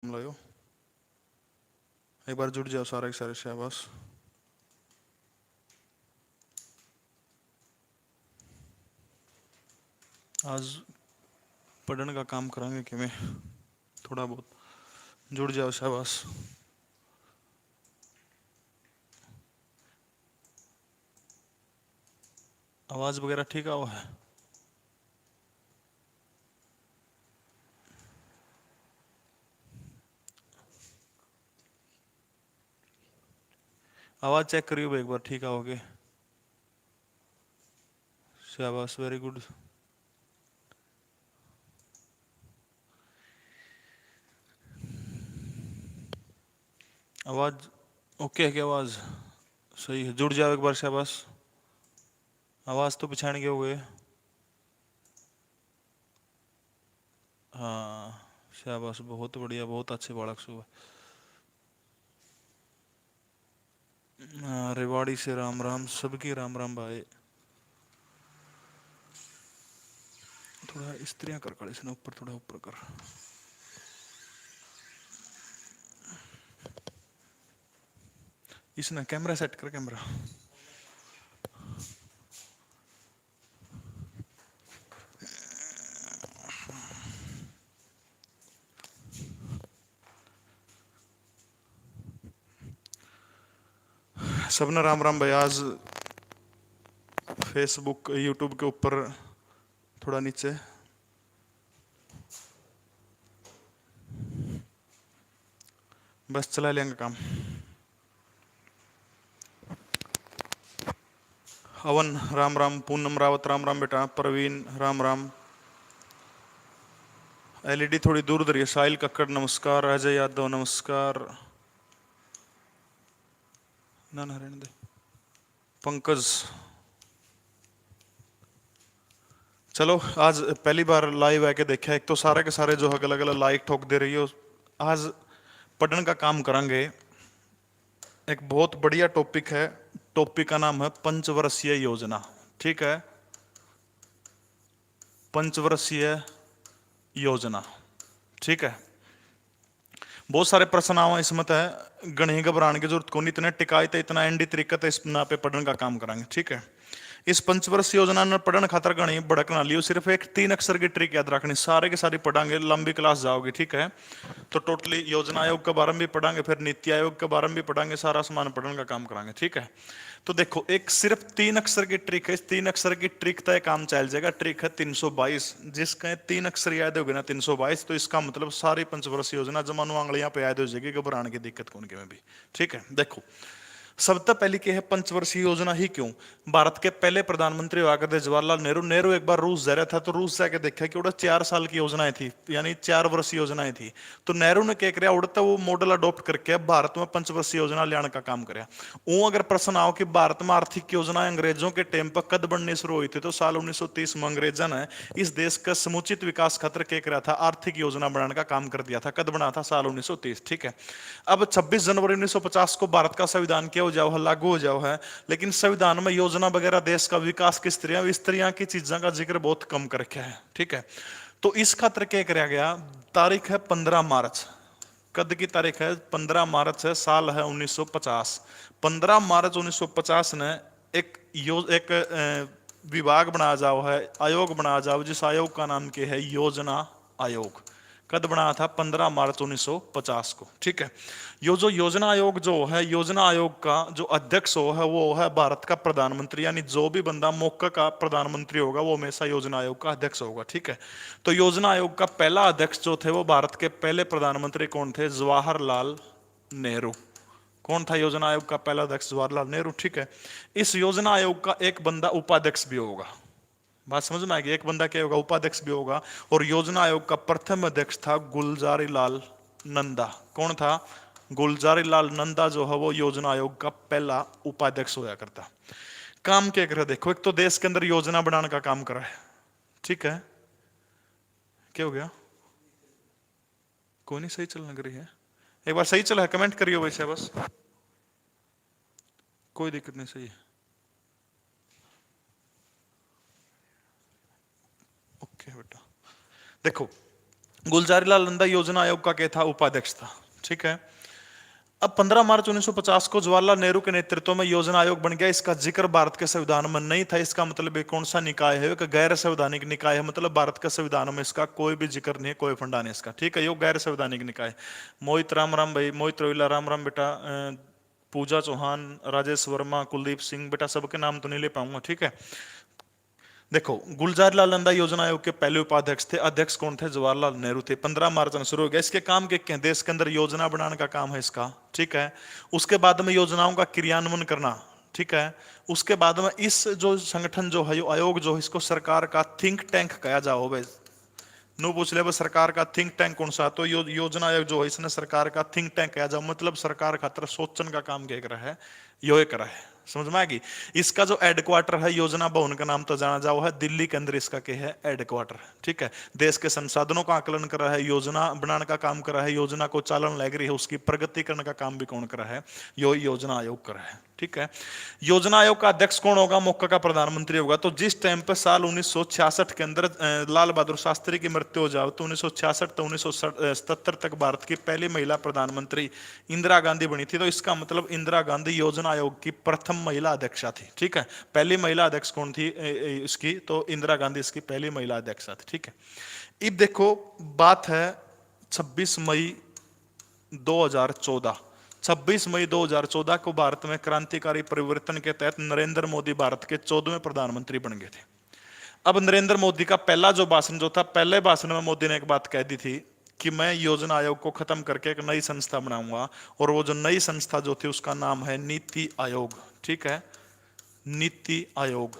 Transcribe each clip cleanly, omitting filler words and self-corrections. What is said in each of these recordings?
लायो एक बार जुड़ जाओ सारे के सारे शाबाश। आज पढ़ने का काम करांगे कि मैं थोड़ा बहुत जुड़ जाओ शाबाश। आवाज वगैरह ठीक आओ है। आवाज चेक करियो एक बार ठीक आओगे। शाबाश वेरी गुड। आवाज ओके है क्या? आवाज सही है, जुड़ जाओ एक बार शाबाश। आवाज तो पिछाड़ गए हो गए। हाँ शाबाश बहुत बढ़िया बहुत अच्छे बालक सुबह। हाँ, रेवाड़ी से राम राम सबकी राम राम भाई। थोड़ा स्त्रियां कर कर इसने ऊपर थोड़ा ऊपर कर। इसने कैमरा सेट कर कैमरा। सबने राम राम भाई। आज फेसबुक यूट्यूब के ऊपर थोड़ा नीचे बस चला लेंगे काम। अवन राम राम, पूनम रावत राम राम बेटा, प्रवीण राम राम। एलईडी थोड़ी दूर उधर है। साहिल कक्कड़ नमस्कार, अजय यादव नमस्कार। ना ना रहने दे। पंकज चलो आज पहली बार लाइव आके देखा। एक तो सारे के सारे जो अलग अलग लाइक ठोक दे रही हो। आज पढ़ने का काम करेंगे। एक बहुत बढ़िया टॉपिक है। टॉपिक का नाम है पंचवर्षीय योजना। ठीक है, पंचवर्षीय योजना। ठीक है, बहुत सारे प्रश्न आवा इसमें है। गणी घबराने की जरूरत को नहीं, इतने टिकाई थे इतना एंडी तरीका थे इस ना पे पढ़ने का काम करेंगे। ठीक है, इस पंचवर्षीय योजना ने पढ़ने खातर गणी भड़क ना लियो। सिर्फ एक 3 अक्षर की ट्रिक याद रखनी, सारे के सारे पढ़ांगे, लंबी क्लास जाओगे। ठीक है, तो टोटली योजना आयोग के बारे में भी पढ़ांगे, फिर नीति आयोग के बारे में भी पढ़ांगे, सारा सामान पढ़ने का काम करांगे। ठीक है, तो देखो एक सिर्फ 3 अक्षर की ट्रिक है। इस 3 अक्षर की ट्रिक तय काम चल जाएगा। ट्रिक है 322। जिसका 3 अक्षर याद होगे ना 322, तो इसका मतलब सारी पंचवर्षीय योजना जमानो आंगलियां पे याद हो जाएगी, घबराने की दिक्कत कौन के में भी। ठीक है, देखो सबसे पहली क्या है पंचवर्षीय योजना ही क्यों। भारत के पहले प्रधानमंत्री हुआ करते जवाहरलाल नेहरू। नेहरू एक बार रूस जा रहा था, तो रूस जाके देखा कि उड़ा 4 साल की योजनाएं थी, यानी 4 वर्षीय योजनाएं थी। तो नेहरू ने क्या किया, उड़ता वो मॉडल अडॉप्ट करके भारत में पंचवर्षीय योजना लाने का काम कराया। वो अगर प्रश्न आओ कि भारत में आर्थिक योजना अंग्रेजों के टाइम पर कद बननी शुरू हुई थी, तो साल 1930 में अंग्रेजों ने इस देश का समुचित विकास खातिर क्या करा था, आर्थिक योजना बनाने का काम कर दिया था। कद बना था साल 1930। ठीक है, अब 26 जनवरी 1950 को भारत का संविधान क्या हो जाओ है, लागू हो जाओ है। लेकिन संविधान में योजना वगैरह देश का विकास की स्त्रियां की चीजों का जिक्र बहुत कम कर रखा है। ठीक है, तो इस खातर क्या किया गया, तारीख है 15 मार्च। कद की तारीख है 15 मार्च है, साल है 1950। 15 मार्च 1950 ने एक विभाग बनाया जाओ है, आयोग बनाया जाओ, जिस आयोग का नाम क्या है, योजना आयोग। कद बनाया था 15 मार्च 1950 को। ठीक है, यो जो योजना आयोग जो है, योजना आयोग का जो अध्यक्ष हो है वो है भारत का प्रधानमंत्री। यानी जो भी बंदा मौका का प्रधानमंत्री होगा वो हमेशा योजना आयोग का अध्यक्ष होगा। ठीक है, तो योजना आयोग का पहला अध्यक्ष जो थे वो भारत के पहले प्रधानमंत्री कौन थे, जवाहरलाल नेहरू। कौन था योजना आयोग का पहला अध्यक्ष, जवाहरलाल नेहरू। ठीक है, इस योजना आयोग का एक बंदा उपाध्यक्ष भी होगा। बात समझ में आएगी, एक बंदा क्या होगा, उपाध्यक्ष भी होगा। और योजना आयोग का प्रथम अध्यक्ष था गुलजारी लाल नंदा। कौन था, गुलजारी लाल नंदा जो है वो योजना आयोग का पहला उपाध्यक्ष होया करता। काम क्या करे देखो, एक तो देश के अंदर योजना बनाने का काम करा है। ठीक है, क्या हो गया, कोई नहीं सही चलने लग रही है। एक बार सही चला है कमेंट करियो वैसे, बस कोई दिक्कत नहीं, सही है। ओके बेटा, देखो गुलजारीलाल नंदा योजना आयोग का क्या था, उपाध्यक्ष था। ठीक है। अब 15 मार्च 1950 को जवाहरलाल नेहरू के नेतृत्व में योजना आयोग बन गया। इसका जिक्र भारत के संविधान में नहीं था। इसका मतलब ये कौन सा निकाय है, एक गैर संवैधानिक निकाय है, मतलब भारत के संविधान में इसका कोई भी जिक्र नहीं है, कोई फंडा नहीं इसका। ठीक है, यो गैर संवैधानिक निकाय। मोहित राम राम भाई, मोहित रोहिला, राम राम बेटा, पूजा चौहान, राजेश वर्मा, कुलदीप सिंह, बेटा सबके नाम तो नहीं ले पाऊंगा। ठीक है, देखो गुलजारीलाल नंदा योजना आयोग के पहले उपाध्यक्ष थे। अध्यक्ष कौन थे, जवाहरलाल नेहरू थे। 15 मार्च में शुरू हो गया। इसके काम के देश के अंदर योजना बनाने का काम है इसका। ठीक है, उसके बाद में योजनाओं का क्रियान्वयन करना। ठीक है, उसके बाद में इस जो संगठन जो है, आयोग जो है, इसको सरकार का थिंक टैंक कहा जाओ भाई। नो पूछ ले सरकार का थिंक टैंक कौन सा, तो योजना आयोग जो है इसने सरकार का थिंक टैंक कहा जाओ, मतलब सरकार खातर सोचन का काम क्या कर रहा है, यो कर रहा है। समझ में आएगी। इसका जो हेडक्वार्टर है, योजना भवन का नाम तो जाना जाओ है, दिल्ली के अंदर इसका क्या है, हेडक्वार्टर। ठीक है, देश के संसाधनों का आकलन कर रहा है, योजना बनाने का काम कर रहा है, योजना को चालन लग रही है, उसकी प्रगति करने का काम भी कौन कर रहा है, यो योजना आयोग कर रहा है। ठीक है, योजना आयोग का अध्यक्ष कौन होगा, मौका का प्रधानमंत्री होगा। तो जिस टाइम पर साल 1966 के अंदर लाल बहादुर शास्त्री की मृत्यु हो जाए, तो 1966 तो 1977 तक भारत की पहली महिला प्रधानमंत्री इंदिरा गांधी बनी थी। तो इसका मतलब इंदिरा गांधी योजना आयोग की प्रथम महिला अध्यक्षा थी। ठीक है, पहली महिला अध्यक्ष कौन थी इसकी, तो इंदिरा गांधी इसकी पहली महिला अध्यक्षा थी। ठीक है, अब देखो बात है 26 मई 2014। 26 मई 2014 को भारत में क्रांतिकारी परिवर्तन के तहत नरेंद्र मोदी भारत के 14वें प्रधानमंत्री बन गए थे। अब नरेंद्र मोदी का पहला जो भाषण जो था, पहले भाषण में मोदी ने एक बात कह दी थी कि मैं योजना आयोग को खत्म करके एक नई संस्था बनाऊंगा, और वो जो नई संस्था जो थी उसका नाम है नीति आयोग। ठीक है, नीति आयोग।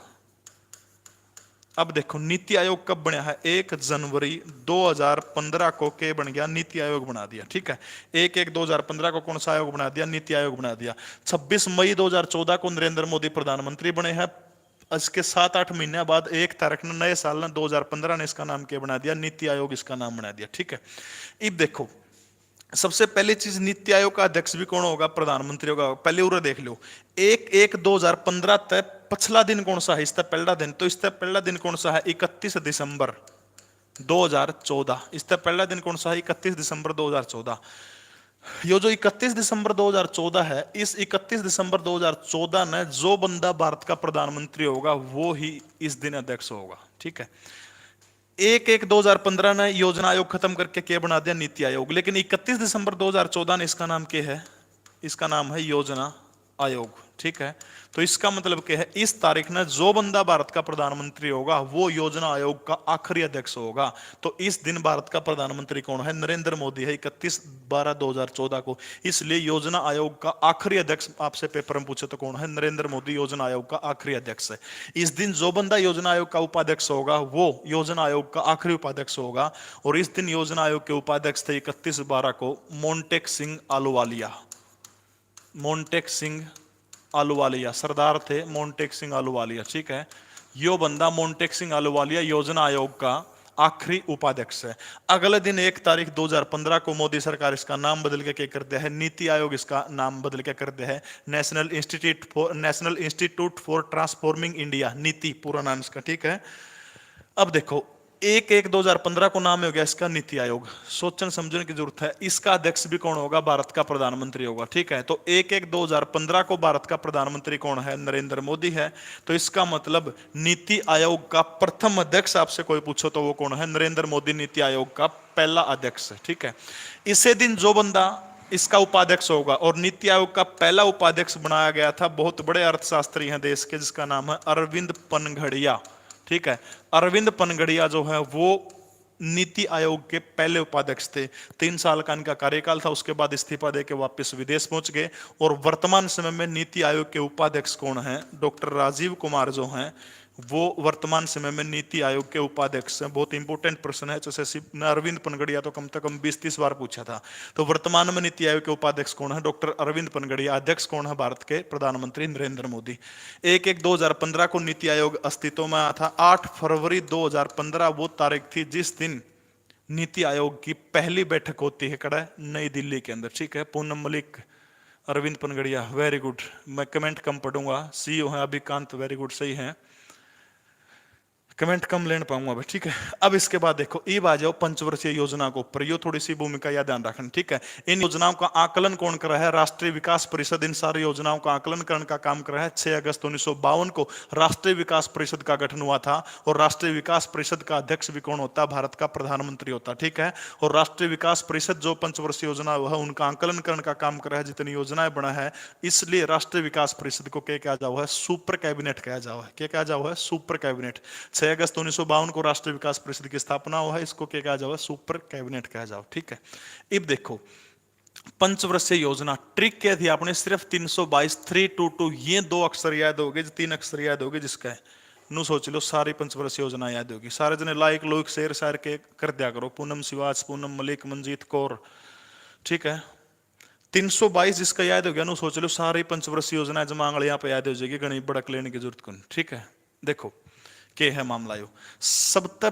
अब देखो नीति आयोग कब बना है, 1 जनवरी 2015 को के बन गया, नीति आयोग बना दिया। ठीक है, 1/1/2015 को कौन सा आयोग बना दिया, नीति आयोग बना दिया। 26 मई 2014 को नरेंद्र मोदी प्रधानमंत्री बने हैं। इसके 7-8 महीने बाद 1 तारीख ने नए साल ने 2015 ने इसका नाम क्या बना दिया, नीति आयोग इसका नाम बना दिया। ठीक है, अब देखो सबसे पहली चीज, नीति आयोग का अध्यक्ष भी कौन होगा, प्रधानमंत्री होगा। पहले उरे देख लो, 1/1/2015 तक पिछला दिन कौन सा है, इसका पहला दिन, तो इसका पहला दिन कौन सा है, 31 दिसंबर 2014। इसका पहला दिन कौन सा है, 31 दिसंबर 2014। ये जो 31 दिसंबर 2014 है, इस 31 दिसंबर 2014 में जो बंदा भारत का प्रधानमंत्री होगा वो ही इस दिन अध्यक्ष होगा। ठीक है, 1/1/2015 ने योजना आयोग खत्म करके क्या बना दिया, नीति आयोग। लेकिन 31 दिसंबर 2014 ने इसका नाम क्या है, इसका नाम है योजना आयोग। ठीक है, तो इसका मतलब क्या है, इस तारीख में जो बंदा भारत का प्रधानमंत्री होगा वो योजना आयोग का आखिरी अध्यक्ष होगा। तो इस दिन भारत का प्रधानमंत्री कौन है, नरेंद्र मोदी है, 31/12/2014 को। इसलिए योजना आयोग का आखिरी अध्यक्ष आपसे पेपर में पूछे तो कौन है, नरेंद्र मोदी योजना आयोग का आखिरी अध्यक्ष है। इस दिन जो बंदा योजना आयोग का उपाध्यक्ष होगा वो योजना आयोग का आखिरी उपाध्यक्ष होगा। और इस दिन योजना आयोग के उपाध्यक्ष थे 31/12 को मोंटेक सिंह आलूवालिया। मोंटेक सिंह आलूवालिया सरदार थे, मोंटेक सिंह आलूवालिया। ठीक है, यो बंदा मोंटेक सिंह आलूवालिया योजना आयोग का आखिरी उपाध्यक्ष है। अगले दिन 1 तारीख 2015 को मोदी सरकार इसका नाम बदल के क्या कर दिया है, नीति आयोग इसका नाम बदल के कर दिया है national institute for transforming India, नीति पूरा नाम इसका। ठीक है, अब देखो 1/1/2015 को नाम हो गया इसका नीति आयोग। सोचने समझने की जरूरत है, इसका अध्यक्ष भी कौन होगा, भारत का प्रधानमंत्री होगा। ठीक है, तो 1/1/2015 को भारत का प्रधानमंत्री कौन है, नरेंद्र मोदी है। तो इसका मतलब नीति आयोग का प्रथम अध्यक्ष आपसे कोई पूछो तो वो कौन है, नरेंद्र मोदी नीति आयोग का पहला अध्यक्ष है। ठीक है, इसे दिन जो बंदा इसका उपाध्यक्ष होगा, और नीति आयोग का पहला उपाध्यक्ष बनाया गया था, बहुत बड़े अर्थशास्त्री हैं देश के, जिसका नाम है अरविंद पनघड़िया। ठीक है, अरविंद पनघड़िया जो है वो नीति आयोग के पहले उपाध्यक्ष थे। 3 साल का इनका कार्यकाल था, उसके बाद इस्तीफा देके वापस विदेश पहुंच गए। और वर्तमान समय में नीति आयोग के उपाध्यक्ष कौन है, डॉक्टर राजीव कुमार जो हैं वो वर्तमान समय में नीति आयोग के उपाध्यक्ष हैं। बहुत इंपॉर्टेंट प्रश्न है, जैसे अरविंद पनघड़िया तो कम से कम 20-30 बार पूछा था। तो वर्तमान में नीति आयोग के उपाध्यक्ष कौन है, डॉक्टर अरविंद पनघड़िया। अध्यक्ष कौन है, भारत के प्रधानमंत्री नरेंद्र मोदी। 1/1/2015 को नीति आयोग अस्तित्व में आया था। 8 फरवरी 2015 वो तारीख थी जिस दिन नीति आयोग की पहली बैठक होती है, कड़ा नई दिल्ली के अंदर। ठीक है, पूनम मलिक, अरविंद पनघड़िया, वेरी गुड। मैं कमेंट कम पढ़ूंगा। CEO है अभिकांत, वेरी गुड, सही है। कमेंट कम लेने पाऊंगा भाई, ठीक है। अब इसके बाद देखो, अब आ जाओ पंचवर्षीय योजना को ऊपर, ये थोड़ी सी भूमिका या ध्यान रखना, ठीक है। इन योजनाओं का आकलन कौन कर रहा है? राष्ट्रीय विकास परिषद इन सारी योजनाओं का आकलन करने का काम कर रहा है। 6 अगस्त 1952 को राष्ट्रीय विकास परिषद का गठन हुआ था, और राष्ट्रीय विकास परिषद का अध्यक्ष भी कौन होता? भारत का प्रधानमंत्री होता, ठीक है। और राष्ट्रीय विकास परिषद जो पंचवर्षीय योजना है उनका आकलन करने का काम कर रहा है, जितनी योजनाएं बना है, इसलिए राष्ट्रीय विकास परिषद को क्या कहा जाओ है? सुपर कैबिनेट कहा जाओ है। क्या कहा जाओ है? Super cabinet. 6 अगस्त 1952 को राष्ट्रीय विकास परिषद की स्थापना हुआ है, इसको क्या कहा जाओ? सुपर कैबिनेट कहा जाओ, ठीक है। अब देखो पंचवर्षीय योजना, ट्रिक क्या थी? आपने सिर्फ 322 322 ये 2 अक्षर याद होगे, 3 अक्षर याद होगे, जिसका है नु सोच लो सारी पंचवर्षीय योजना याद होगी। सारे जने लाइक लोग शेर शायर के कर दिया करो। पूनम सिवाच, पूनम मलिक, मंजीत कौर, ठीक है। 322 जिसका याद हो गया नु सोच लो सारी पंचवर्षीय योजना जमा यहाँ पे याद हो जाएगी, गणित बड़क लेने की जरूरत कौन, ठीक है। देखो क्या है मामला यो, सबसे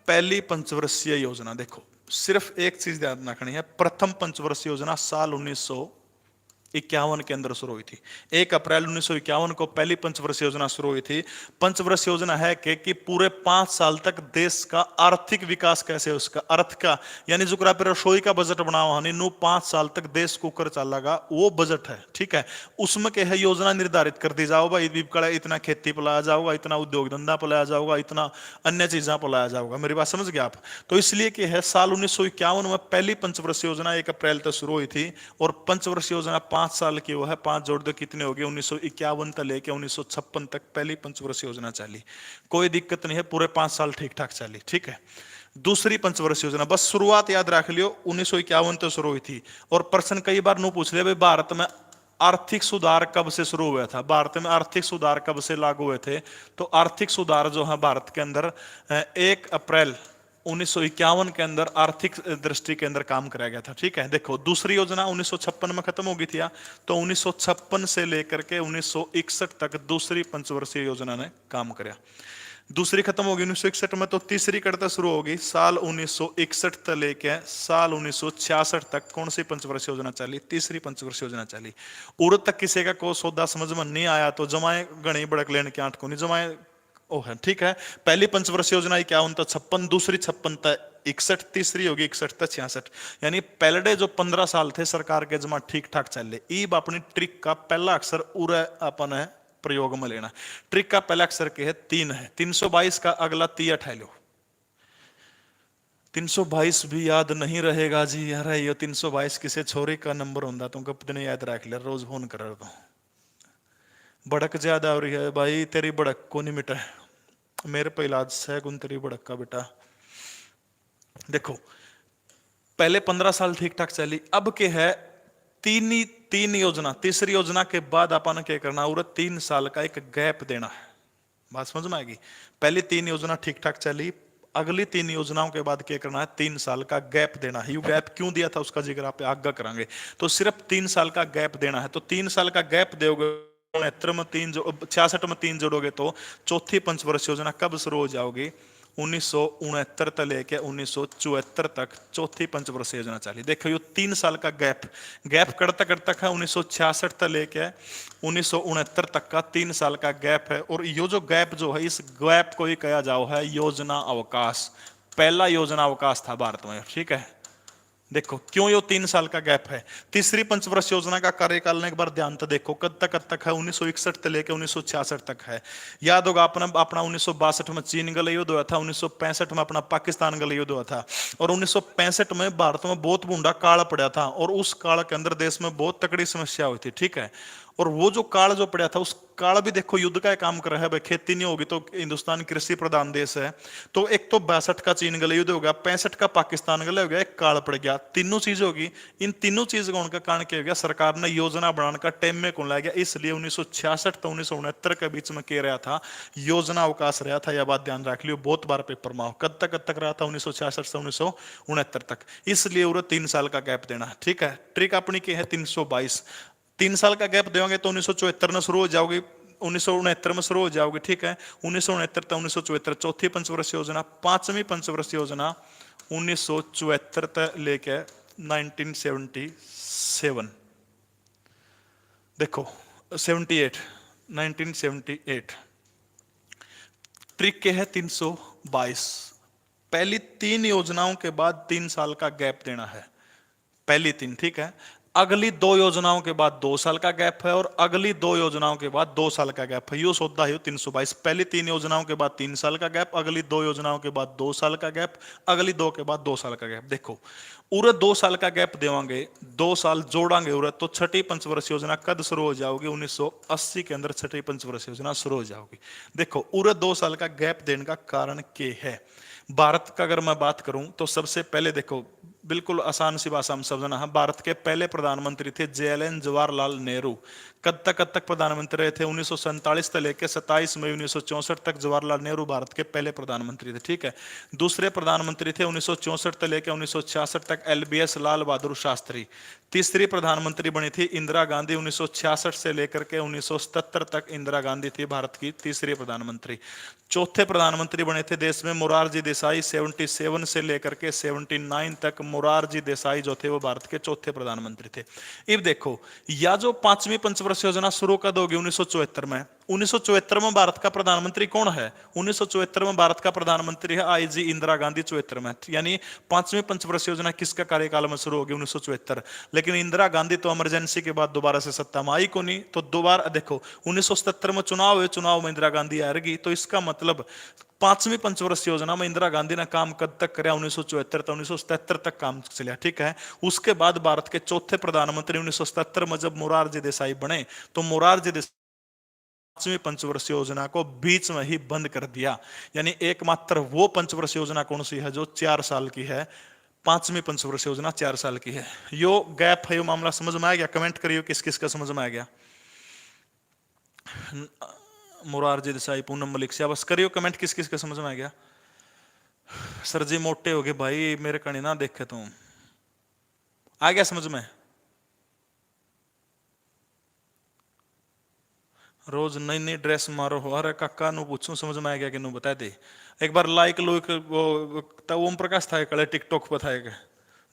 पहली पंचवर्षीय योजना, देखो सिर्फ एक चीज ध्यान रखनी है, प्रथम पंचवर्षीय योजना साल 1951 के अंदर शुरू हुई थी। 1 अप्रैल 1951 को पहली पंचवर्षीय योजना शुरू हुई थी। पंचवर्षीय योजना है कि पूरे 5 साल तक देश का आर्थिक विकास कैसे, उसका अर्थ का, यानी जो रसोई का बजट बनाओ हनी नु 5 साल तक देश को कर चलेगा, वो बजट है, ठीक है। उसमें क्या है, योजना निर्धारित कर दी जाओ भाई, इतना खेती पलाया जाओगा, इतना उद्योग धंधा पलाया जाओगा, इतना अन्य चीजें पलाया जाओगा। मेरी बात समझ गए आप? तो इसलिए क्या है, साल 1951 में पहली पंचवर्षीय योजना 1 अप्रैल तक शुरू हुई थी, और पंचवर्षीय योजना 5 साल की वो है। 5 जोड़ दो कितने हो गए? 1951 तक लेके 1956 तक पहली पंचवर्षीय योजना चली। कोई दिक्कत नहीं है, पूरे 5 साल ठीक ठाक चली, ठीक है। दूसरी पंचवर्षीय योजना, बस शुरुआत याद रख लियो, 1951 तो शुरू हुई थी। और प्रश्न कई बार नो पूछ लिया भाई, भारत में आर्थिक सुधार कब से शुरू हुआ था? भारत में आर्थिक सुधार कब से लागू हुए थे? तो आर्थिक सुधार जो है भारत के अंदर 1 अप्रैल 1951 के अंदर आर्थिक दृष्टि के अंदर काम कराया गया था, ठीक है। देखो दूसरी योजना 1956 में खत्म हो गई थी, तो 1956 से लेकर के 1961 तक दूसरी पंचवर्षीय योजना ने काम कराया। दूसरी खत्म होगी 1961 में, तो तीसरी करता शुरू होगी साल 1961 तक लेके साल 1966 तक। कौन सी पंचवर्षीय योजना चली? तीसरी पंचवर्षीय योजना चली। उड़ तक किसी का को सौदा समझ में नहीं आया तो जमाए गणी बड़क लेने के आठ को नहीं जमाए ओ है, ठीक है। पहली पंचवर्षीय योजना क्या उन 56, दूसरी 56 तक 61, तीसरी होगी 61 तक 66। यानी पहले जो 15 साल थे सरकार के जमा ठीक ठाक चल। ईब अपनी ट्रिक का पहला अक्षर उरे अपन है प्रयोग में लेना। ट्रिक का पहला अक्षर क्या है? 3 है। 322 का अगला 3 उठा लो। 322 भी याद नहीं रहेगा जी यार, ये 322 किसी छोरी का नंबर होता तुमको पता याद रख लिया, रोज फोन कर दो। बड़क ज्यादा हो रही है भाई, तेरी बड़क को नहीं मिटा, मेरे पे इलाज है गुन तेरी बड़क का बेटा। देखो पहले 15 साल ठीक ठाक चली, अब के है तीन योजना। तीसरी योजना के बाद अपन क्या करना, और 3 साल का एक गैप देना है। बात समझ में आएगी? पहली 3 योजना ठीक ठाक चली, अगली 3 योजनाओं के बाद क्या करना है, 3 साल का गैप देना है। यू गैप क्यों दिया था उसका जिक्र आप आगे करेंगे। तो सिर्फ 3 साल का गैप देना है। तो 3 साल का गैप दोगे, 69 में 3 66 में 3 जोड़ोगे तो चौथी पंचवर्षीय योजना कब शुरू हो जाओगी? 1969 तक लेके 1974 तक चौथी पंचवर्षीय योजना चली। देखो ये 3 साल का गैप करता करता है 1966 तक लेके 1969 तक का 3 साल का गैप है। और ये जो गैप जो है, इस गैप को ही कहा जाओ है योजना अवकाश। पहला योजना अवकाश था भारत में, ठीक है। देखो क्यों ये 3 साल का गैप है। तीसरी पंचवर्षीय योजना का कार्यकाल एक बार ध्यान तो देखो कब तक है, 1961 से लेकर 1966 तक है। याद होगा अपना 1962 में चीन गले युद्ध हुआ था, 1965 में अपना पाकिस्तान गले युद्ध हुआ था, और 1965 में भारत में बहुत बूंदा काल पड़ा था, और उस काल के अंदर देश में बहुत तकड़ी समस्या हुई थी, ठीक है। और वो जो काल जो पड़ा था, उस काल भी देखो युद्ध का काम कर रहा है भाई। खेती नहीं होगी तो हिंदुस्तान कृषि प्रधान देश है, तो एक तो 62 का चीन गले युद्ध हो गया, 65 का पाकिस्तान गले हो गया, एक काल पड़ गया, तीनों चीज होगी। इन तीनों चीज का उनका कारण क्या हो गया, सरकार ने योजना बनाने का टाइम में कौन ला गया। इसलिए 1966 तो 1969 के बीच में कह रहा था योजना अवकाश रहा था। यह बात ध्यान रख लियो, बहुत बार पेपर में कब तक रहा था, 1966 से 1969 तक। इसलिए वो 3 साल का गैप देना, ठीक है। ट्रिक अपनी की है 322। 3 साल का गैप दोगे तो 1974 में शुरू हो जाओगे, 1969 में शुरू हो जाओगे, ठीक है। 1969 तक 1974 चौथी पंचवर्षीय योजना। पांचवी पंचवर्षीय योजना 1974 तक लेके 1977। देखो 78 1978 ट्रिक क्या है? 322। पहली 3 योजनाओं के बाद 3 साल का गैप देना है। पहली 3, ठीक है। अगली 2 योजनाओं के बाद 2 साल का गैप है, और अगली 2 योजनाओं के बाद 2 साल का गैप है। यो सौदा है 322। पहली 3 योजनाओं के बाद 3 साल का गैप, अगली 2 योजनाओं के बाद 2 साल का गैप, अगली 2 के बाद 2 साल का गैप। देखो उरे 2 साल का गैप देवांगे, 2 साल जोड़ांगे उरे, तो छठी पंचवर्षीय योजना कद शुरू हो जाओगी? 1980 के अंदर छठी पंचवर्षीय योजना शुरू हो जाओगी। देखो उरे 2 साल का गैप देने का कारण क्या है? भारत का अगर मैं बात करूं तो सबसे पहले देखो, बिल्कुल आसान सी भाषा में समझना है। भारत के पहले प्रधानमंत्री थे JLN जवाहरलाल नेहरू। कब तक प्रधानमंत्री रहे थे? 1947 से लेकर 27 मई 1964 तक जवाहरलाल नेहरू भारत के पहले प्रधानमंत्री थे, ठीक है। दूसरे प्रधानमंत्री थे 1964 से लेकर 1966 तक LBS लाल बहादुर शास्त्री। तीसरी प्रधानमंत्री बनी थी इंदिरा गांधी। 1966 से लेकर के 1977 तक इंदिरा गांधी थी भारत की तीसरी प्रधानमंत्री। चौथे प्रधानमंत्री बने थे देश में मोरारजी देसाई। 77 से लेकर के 79 तक मोरारजी देसाई जो थे वो भारत के चौथे प्रधानमंत्री थे। अब देखो, या जो 5वीं पंचवर्षीय योजना शुरू कब होगी? 1974 में। 1974 में भारत का प्रधानमंत्री कौन है? 1974 में भारत का प्रधानमंत्री है IG इंदिरा गांधी। 74 में, यानी 5वीं पंचवर्षीय योजना किसका कार्यकाल में शुरू होगी? 1974। लेकिन इंदिरा गांधी तो इमरजेंसी के बाद दोबारा से सत्ता में आई को नहीं, तो दोबारा देखो 1977 में चुनाव हुए, चुनाव में इंदिरा गांधी हारेगी। तो इसका मतलब 5वीं पंचवर्षीय योजना में इंदिरा गांधी ने काम कब तक कराया? 1974 तक 1977 तक काम चला, ठीक है। उसके बाद भारत के चौथे प्रधानमंत्री 1977 में जब मोरारजी देसाई बने, तो मोरारजी देसाई 5वीं पंचवर्षीय योजना को बीच में ही बंद कर दिया। यानी एकमात्र वो पंचवर्षीय योजना कौन सी है जो 4 साल की है? 5वीं पंचवर्षीय योजना 4 साल की है। यो गैप है, यो मामला समझ में आ गया? कमेंट करियो किस किस का समझ में आ गया। मोरारजी देसाई, पूनम मलिक, बस करियो कमेंट किस किस का समझ में आ गया। सर जी मोटे हो गए भाई, मेरे कणी ना देखे तुम। आ गया समझ में? रोज नई नई ड्रेस मारो हो। अरे काका नु पूछूं समझ में आ गया कि नु बता दे। एक बार लाइक लो, वो ओम प्रकाश था कल टिकटॉक पर था,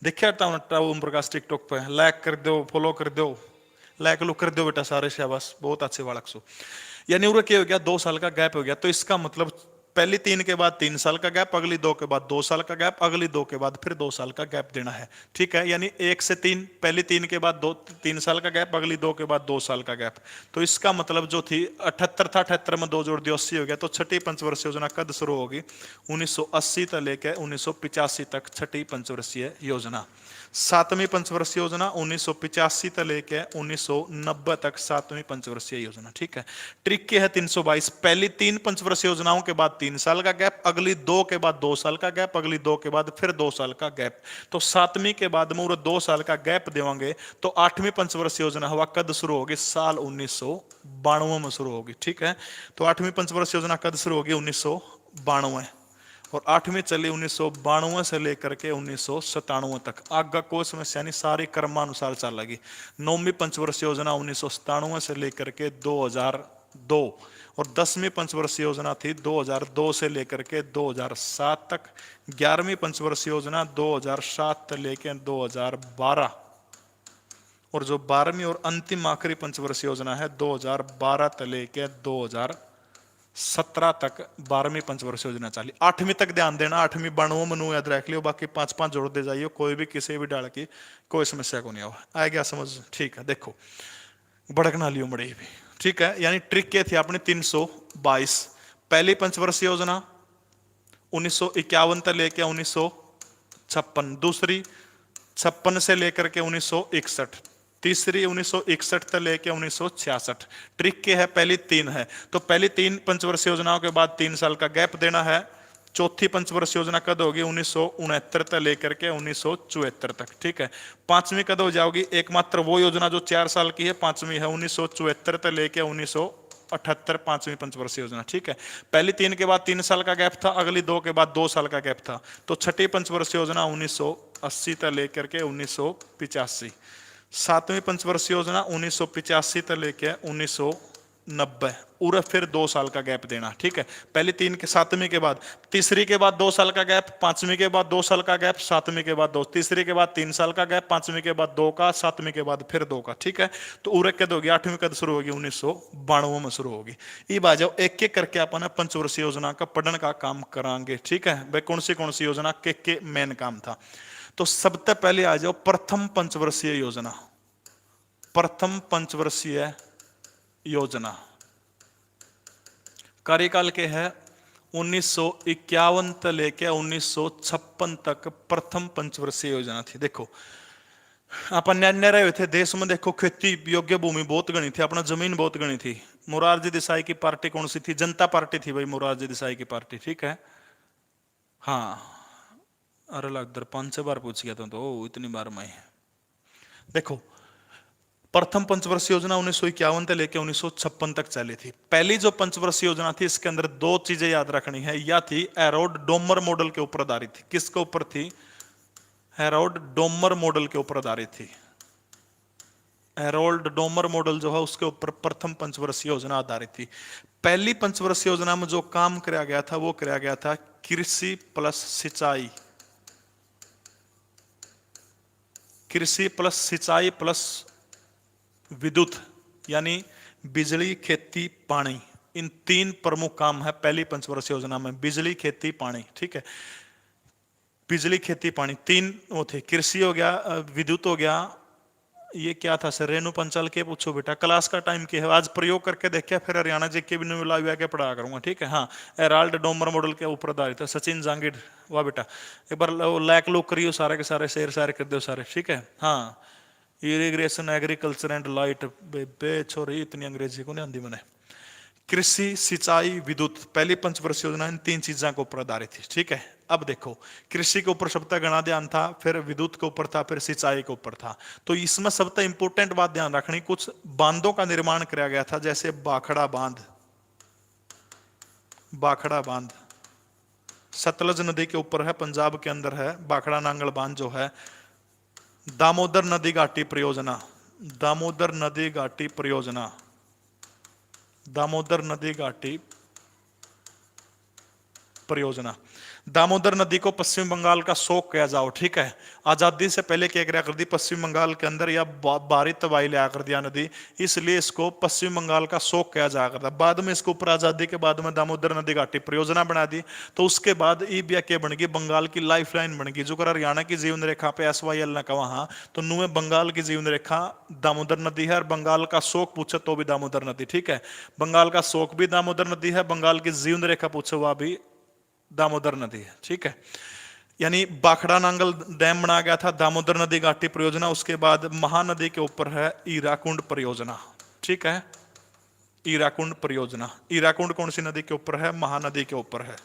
देखा था ओम प्रकाश टिकटॉक पे। लाइक कर दो, फॉलो कर दो, लाइक लो कर दो बेटा सारे, शाबाश, बहुत अच्छे बालक सो। यानी उरे क्या हो गया? 2 साल का गैप हो गया। तो इसका मतलब पहली 3 के बाद 3 साल का गैप, अगली 2 के बाद 2 साल का गैप, अगली 2 के बाद फिर 2 साल का गैप देना है, ठीक है। यानी 1 से 3, पहली 3 के बाद 3 साल का गैप, अगली 2 के बाद 2 साल का गैप। तो इसका मतलब जो थी 78 था, 78 में 2 जोड़ दिया 80 हो गया। तो छठी पंचवर्षीय योजना कब शुरू होगी? 1980 से लेकर 1985 तक छठी पंचवर्षीय योजना। 7वीं पंचवर्षीय योजना 1985 से लेकर 1990 तक 7वीं पंचवर्षीय योजना, ठीक है। ट्रिक क्या है? 322। पहली 3 पंचवर्षीय योजनाओं के बाद 3 साल का गैप, अगली 2 के बाद 2 साल का गैप, अगली 2 के बाद फिर 2 साल का गैप। तो 7वीं के बाद में 2 साल का गैप देंगे, तो 8वीं पंचवर्षीय योजना हवा कद शुरू होगी? साल 1992 में शुरू होगी, ठीक है। तो 8वीं पंचवर्षीय योजना कद शुरू होगी? 1992। और 8वीं चली 1992 से लेकर के 1997 तक। आगा कोर्स में यानी सारी क्रमानुसार चल लगी। 9वीं पंचवर्षीय योजना 1997 से लेकर के 2002, और 10वीं पंचवर्षीय योजना थी 2002 से लेकर के 2007 तक। 11वीं पंचवर्षीय योजना 2007 से लेकर 2012, और जो 12वीं और अंतिम आखिरी पंचवर्षीय योजना है 2012 से लेकर 2017 तक 12वीं पंचवर्षीय योजना चली। 8वीं तक ध्यान देना, 8वीं 92 मनु याद रख लियो, बाकी 5-5 जोड़ दे जाइए, कोई भी किसी भी डाल की कोई समस्या को नहीं होगा। आ गया समझ? ठीक है। देखो भड़कना लियो मड़ी भी, ठीक है। यानी ट्रिक क्या थी अपने? 322। पहली पंचवर्षीय योजना 1951 से लेकर 1956, दूसरी 56 से लेकर के 1961, तीसरी 1961 से लेके 1966। ट्रिक क्या है? पहली 3 है, तो पहली 3 पंचवर्षीय योजनाओं के बाद 3 साल का गैप देना है। चौथी पंचवर्षीय योजना कद होगी? 1969 से लेकर के 1974 तक, ठीक है। 5वीं कद हो जाओगी? एकमात्र वो योजना जो 4 साल की है, 5वीं है 1974 से लेकर 1978, 5वीं पंचवर्षीय योजना, ठीक है। पहली 3 के बाद 3 साल का गैप था, अगली 2 के बाद 2 साल का गैप था। तो छठी पंचवर्षीय योजना 1980 से लेकर के 1985। 7वीं पंचवर्षीय योजना 1985 से लेकर 1990 90 और फिर 2 साल का गैप देना, ठीक है। पहले 3 के 7वीं के बाद, तीसरी के बाद 2 साल का गैप, 5वीं के बाद 2 साल का गैप, 7वीं के बाद 2, तीसरी के बाद 3 साल का गैप, 5वीं के बाद 2 का, 7वीं के बाद फिर 2 का, ठीक है। तो उरे कद होगी 8वीं कद शुरू होगी 1992 में शुरू होगी। ये बात जाओ एक एक करके अपन पंचवर्षीय योजना का पढ़ने का काम करांगे, ठीक है भाई। कौन सी योजना के मेन काम था। तो सबसे पहले आ जाओ प्रथम पंचवर्षीय योजना। प्रथम पंचवर्षीय योजना कार्यकाल के है 1951 से लेके 1956 तक प्रथम पंचवर्षीय योजना थी। देखो अपन न्याय रहे हुए थे देश में, देखो खेती योग्य भूमि बहुत गणी थी, अपना जमीन बहुत गणी थी। मोरारजी देसाई की पार्टी कौन सी थी? जनता पार्टी थी भाई, मोरारजी देसाई की पार्टी, ठीक है। हाँ अरे लगभग 5-6 बार पूछ गया तो इतनी बार मैं। देखो प्रथम पंचवर्षीय योजना 1951 से लेकर 1956 तक चली थी। पहली जो पंचवर्षीय योजना थी इसके अंदर 2 चीजें याद रखनी है। या थी हेरोल्ड डोमर मॉडल के ऊपर आधारित थी। किसके ऊपर थी? हेरोल्ड डोमर मॉडल के ऊपर आधारित थी। हेरोल्ड डोमर मॉडल जो है उसके ऊपर प्रथम पंचवर्षीय योजना आधारित थी। पहली पंचवर्षीय योजना में जो काम किया गया था वो किया गया था कृषि प्लस सिंचाई, कृषि प्लस सिंचाई प्लस विद्युत, यानी बिजली, खेती, पानी। इन 3 प्रमुख काम है पहली पंचवर्षीय योजना में। बिजली, खेती, पानी, ठीक है। बिजली, खेती, पानी 3 वो थे। कृषि हो गया, विद्युत हो गया। ये क्या था सर? रेणु पंचाल के पूछो बेटा, क्लास का टाइम क्या है? आज प्रयोग करके देखिए, फिर हरियाणा जी के भी मिला के पढ़ा करूंगा, ठीक है। हाँ हेराल्ड डोमर मॉडल के ऊपर आधारित है। सचिन जांगिड, वाह बेटा, एक बार लाइक लोग करियो सारे के सारे, शेयर सारे कर दो सारे, ठीक है। हाँ इरिगेशन, एग्रीकल्चर एंड लाइट, बे छोरी इतनी अंग्रेजी को नहीं आती मैंने। कृषि, सिंचाई, विद्युत, पहली पंचवर्षीय योजना इन 3 चीजों के ऊपर आधारित थी, ठीक है। अब देखो कृषि के ऊपर सबसे गणा ध्यान था, फिर विद्युत के ऊपर था, फिर सिंचाई के ऊपर था। तो इसमें सबसे इंपोर्टेंट बात ध्यान रखनी, कुछ बांधों का निर्माण किया गया था, जैसे बाखड़ा बांध। बाखड़ा बांध सतलज नदी के ऊपर है, पंजाब के अंदर है। बाखड़ा नांगल बांध जो है। दामोदर नदी घाटी परियोजना, दामोदर नदी घाटी परियोजना, दामोदर नदी घाटी परियोजना। दामोदर नदी को पश्चिम बंगाल का शोक किया जाओ, ठीक है। आजादी से पहले क्या किया कर दी, पश्चिम बंगाल के अंदर या बारी तबाही लिया कर दिया नदी, इसलिए इसको पश्चिम बंगाल का शोक किया जा करता। बाद में इसके ऊपर आजादी के बाद में दामोदर नदी घाटी परियोजना बना दी। तो उसके बाद ई बिया के बन गई, बंगाल की लाइफ लाइन बन गई। जो कर हरियाणा की जीवन रेखा पे SYL ने कहा, हाँ तो नुए बंगाल की जीवन रेखा दामोदर नदी है, और बंगाल का शोक पूछे तो भी दामोदर नदी, ठीक है। बंगाल का शोक भी दामोदर नदी है, बंगाल की जीवन रेखा पूछे वह भी दामोदर नदी है, ठीक है। यानी बाखड़ा नांगल डैम बनाया गया था, दामोदर नदी घाटी परियोजना। उसके बाद महानदी के ऊपर है ईराकुंड परियोजना, ठीक है। ईराकुंड परियोजना, ईराकुंड कौन सी नदी के ऊपर है? महानदी के ऊपर है,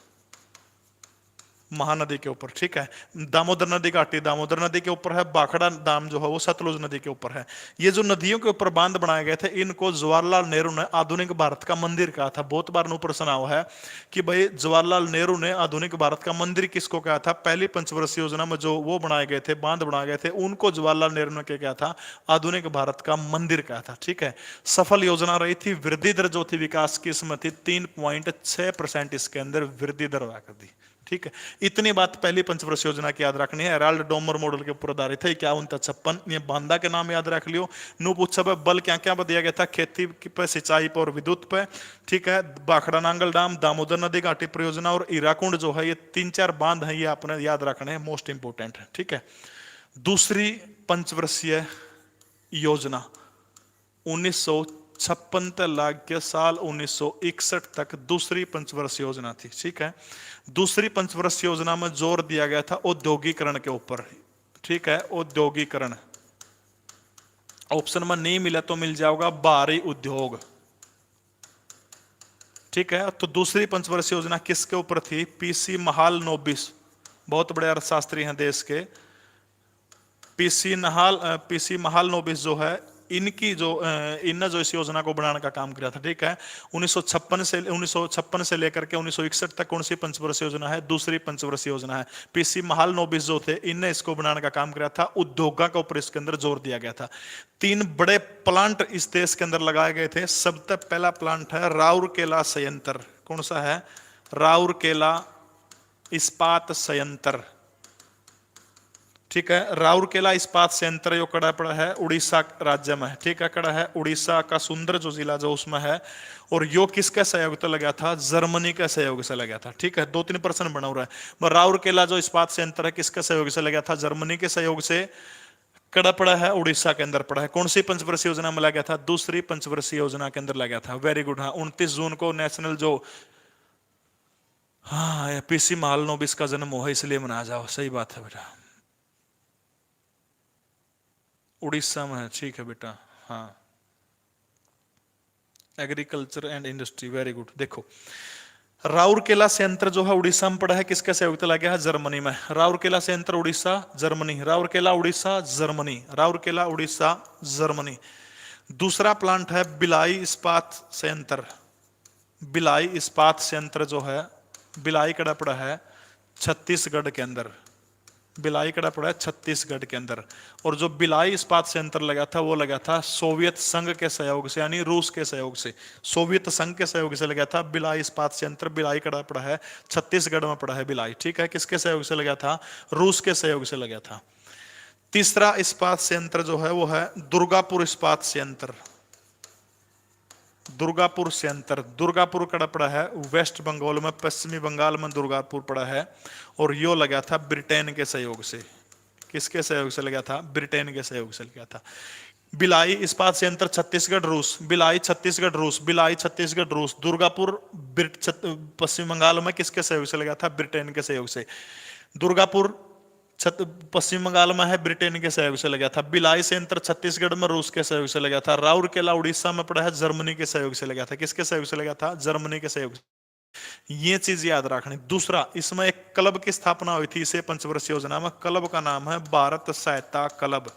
महानदी के ऊपर, ठीक है। दामोदर नदी घाटी दामोदर नदी के ऊपर है, बाखड़ा दाम जो है वो सतलुज नदी के ऊपर है। ये जो नदियों के ऊपर बांध बनाए गए थे, इनको जवाहरलाल नेहरू ने आधुनिक भारत का मंदिर कहा था। बहुत बार ऊपर सुना हुआ है कि भाई जवाहरलाल नेहरू ने आधुनिक भारत का मंदिर किसको कहा था? पहली पंचवर्षीय योजना में जो वो बनाए गए थे, बांध बनाए गए थे, उनको जवाहरलाल नेहरू ने क्या कहा था? आधुनिक भारत का मंदिर कहा था, ठीक है। सफल योजना रही थी। वृद्धि दर जो थी विकास की इसमें थी 3.6%, इसके अंदर वृद्धि दर हुआ कर दी, ठीक है। इतनी बात पहली पंचवर्षीय योजना की याद रखनी है। हेराल्ड डोमर मॉडल के ऊपर आधारित है 51-56। ये बांधा के नाम याद रख लियो। नु पूछा बल क्या क्या दिया गया था? खेती पे, सिंचाई पे और विद्युत पे, ठीक है। बाखड़ा नांगल डैम, दामोदर नदी घाटी परियोजना और ईराकुंड जो है, ये 3-4 बांध है, ये आपने याद रखने हैं, मोस्ट इंपोर्टेंट है, ठीक है। दूसरी पंचवर्षीय योजना 1956 से लाके साल 1961 तक दूसरी पंचवर्षीय योजना थी, ठीक है। दूसरी पंचवर्षीय योजना में जोर दिया गया था औद्योगिकरण के ऊपर, ठीक है। औद्योगिकरण ऑप्शन में नहीं मिला तो मिल जाएगा भारी उद्योग, ठीक है। तो दूसरी पंचवर्षीय योजना किसके ऊपर थी? PC महालनोबिस, बहुत बड़े अर्थशास्त्री हैं देश के। PC महालनोबिस जो है इनकी जो इनने जो इस योजना को बनाने का काम किया था, ठीक है। 1956 से लेकर के 1961 तक कौन सी पंचवर्षीय योजना है? दूसरी पंचवर्षीय योजना है। पीसी महालनोबिस जो थे, इनने इसको बनाने का काम किया था। उद्योगों के ऊपर इसके अंदर जोर दिया गया था। 3 बड़े प्लांट इस देश के अंदर लगाए गए थे। सबसे पहला प्लांट है राउरकेला संयंत्र। कौन सा है? राउरकेला इस्पात संयंत्र, ठीक है। राउरकेला इस्पात संयंत्र जो कड़ा पड़ा है उड़ीसा राज्य में, ठीक है। कड़ा है उड़ीसा का सुंदर जो जिला जो उसमें है। और यो किसके सहयोग से लगा था? जर्मनी के सहयोग से लगा था, ठीक है। 2-3 प्रश्न बना हुआ है। राउरकेला जो इस्पात संयंत्र है किसके सहयोग से लगा था? जर्मनी के सहयोग से। कड़ा पड़ा है उड़ीसा के अंदर पड़ा है। कौन सी पंचवर्षीय योजना में लगा था? दूसरी पंचवर्षीय योजना के अंदर लगा था। Very good. हाँ, 29 जून को नेशनल जो, हाँ, पीसी महालनोबिस का जन्म हुआ इसलिए मनाया जाओ। सही बात है बेटा, उड़ीसा में है, ठीक है बेटा। हाँ, agriculture and industry, very good. देखो, राउरकेला संयंत्र जो है उड़ीसा में पड़ा है, किसका सहयोग लगा है? जर्मनी में। राउरकेला संयंत्र Orissa Germany, Rourkela Orissa Germany, Rourkela Orissa Germany. दूसरा प्लांट है बिलाई इस्पात संयंत्र। बिलाई इस्पात संयंत्र जो है, बिलाई कड़ा पड़ा है छत्तीसगढ़ के अंदर। बिलाई कड़ा पड़ा है छत्तीसगढ़ के अंदर। और जो बिलाई इस्पात संयंत्र लगा था वो लगा था सोवियत संघ के सहयोग से, यानी रूस के सहयोग से। सोवियत संघ के सहयोग से लगा था बिलाई इस्पात संयंत्र। बिलाई कड़ा पड़ा है छत्तीसगढ़ में पड़ा है बिलाई, ठीक है। किसके सहयोग से लगा था? रूस के सहयोग से लगा था। तीसरा इस्पात संयंत्र जो है वो है दुर्गापुर इस्पात संयंत्र। दुर्गापुर संयंत्र, दुर्गापुर कड़ा पड़ा है वेस्ट बंगाल में, पश्चिमी बंगाल में दुर्गापुर पड़ा है। और यो लगा था ब्रिटेन के सहयोग से। किसके सहयोग से लगा था? ब्रिटेन के सहयोग से लगा था। बिलाई इस्पात संयंत्र छत्तीसगढ़ रूस, बिलाई छत्तीसगढ़ रूस, बिलाई छत्तीसगढ़ रूस। दुर्गापुर पश्चिम बंगाल में किसके सहयोग से लगा था? ब्रिटेन के सहयोग से। दुर्गापुर पश्चिम बंगाल में है, ब्रिटेन के सहयोग से लगा था। बिलाई संयंत्र छत्तीसगढ़ में रूस के सहयोग से लगा था। राउरकेला उड़ीसा में पड़ा है, जर्मनी के सहयोग से लगा था। किसके सहयोग से लगा था? जर्मनी के सहयोग से। ये चीज याद रखनी। दूसरा, इसमें एक क्लब की स्थापना हुई थी इसे पंचवर्षीय योजना में। क्लब का नाम है भारत सहायता क्लब।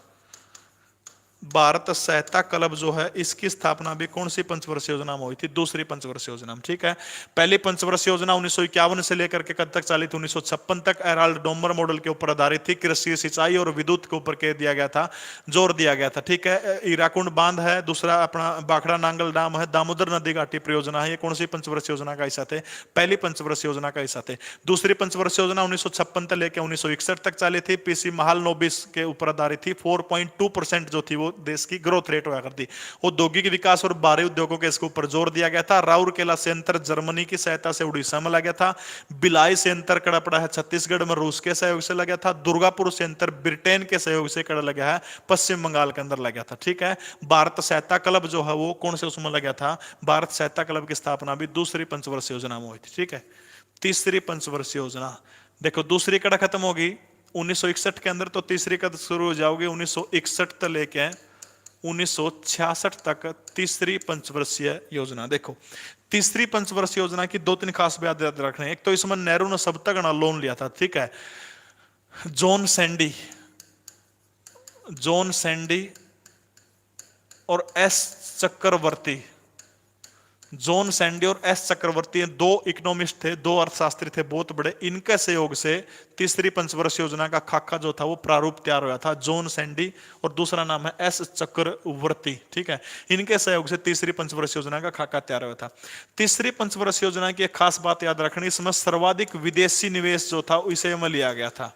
भारत सहायता क्लब जो है इसकी स्थापना भी कौन सी पंचवर्षीय योजना में हुई थी? दूसरी पंचवर्षीय योजना में, ठीक है। पहली पंचवर्षीय योजना 1951 से लेकर के कब तक चली थी? 1956 तक। एराल्ड डोमर मॉडल के ऊपर आधारित थी। कृषि, सिंचाई और विद्युत के ऊपर कह दिया गया था, जोर दिया गया था, ठीक है। ईराकुंड बांध है, दूसरा अपना बाखड़ा नांगल डैम है, दामोदर नदी घाटी परियोजना है। ये कौन सी पंचवर्षीय योजना का हिस्सा थे? पहली पंचवर्षीय योजना का हिस्सा थे। दूसरी पंचवर्षीय योजना 1956 से लेकर 1961 तक चली थी। पीसी महालनोबिस के ऊपर आधारित थी। 4.2% जो थी वो देश की ग्रोथ रेट हुआ करती। औद्योगिक विकास और भारी उद्योगों के इसके ऊपर जोर दिया गया था। राउरकेला संयंत्र जर्मनी की सहायता से उड़ीसा में लगा था। बिलाई संयंत्र कड़ा पड़ा है छत्तीसगढ़ में, रूस के सहयोग से लगा था। दुर्गापुर संयंत्र ब्रिटेन के सहयोग से कड़ा लगा है, पश्चिम बंगाल के अंदर लगा था, ठीक है। भारत सहायता क्लब जो है वो कौन से उसमें लगा था? भारत सहायता क्लब की स्थापना भी दूसरी पंचवर्षीय योजना में हुई थी, ठीक है। तीसरी पंचवर्षीय योजना देखो, दूसरी कड़ा खत्म होगी 1961 के अंदर, तो तीसरी कड़ा शुरू हो जाओगे 1961 तक लेके 1966 तक तीसरी पंचवर्षीय योजना। देखो, तीसरी पंचवर्षीय योजना की 2-3 खास बात याद रखने। एक तो इसमें नेहरू ने सब तक लोन लिया था, ठीक है। जॉन सैंडी और एस चक्रवर्ती, जॉन सैंडी और एस चक्रवर्ती 2 इकोनॉमिस्ट थे, 2 अर्थशास्त्री थे बहुत बड़े। इनके सहयोग से तीसरी पंचवर्षीय योजना का खाका जो था वो प्रारूप तैयार हुआ था। जॉन सैंडी और दूसरा नाम है एस चक्रवर्ती, ठीक है। इनके सहयोग से तीसरी पंचवर्षीय योजना का खाका तैयार हुआ था। तीसरी पंचवर्षीय योजना की एक खास बात याद रखनी, इसमें सर्वाधिक विदेशी निवेश जो था इसे में लिया गया था।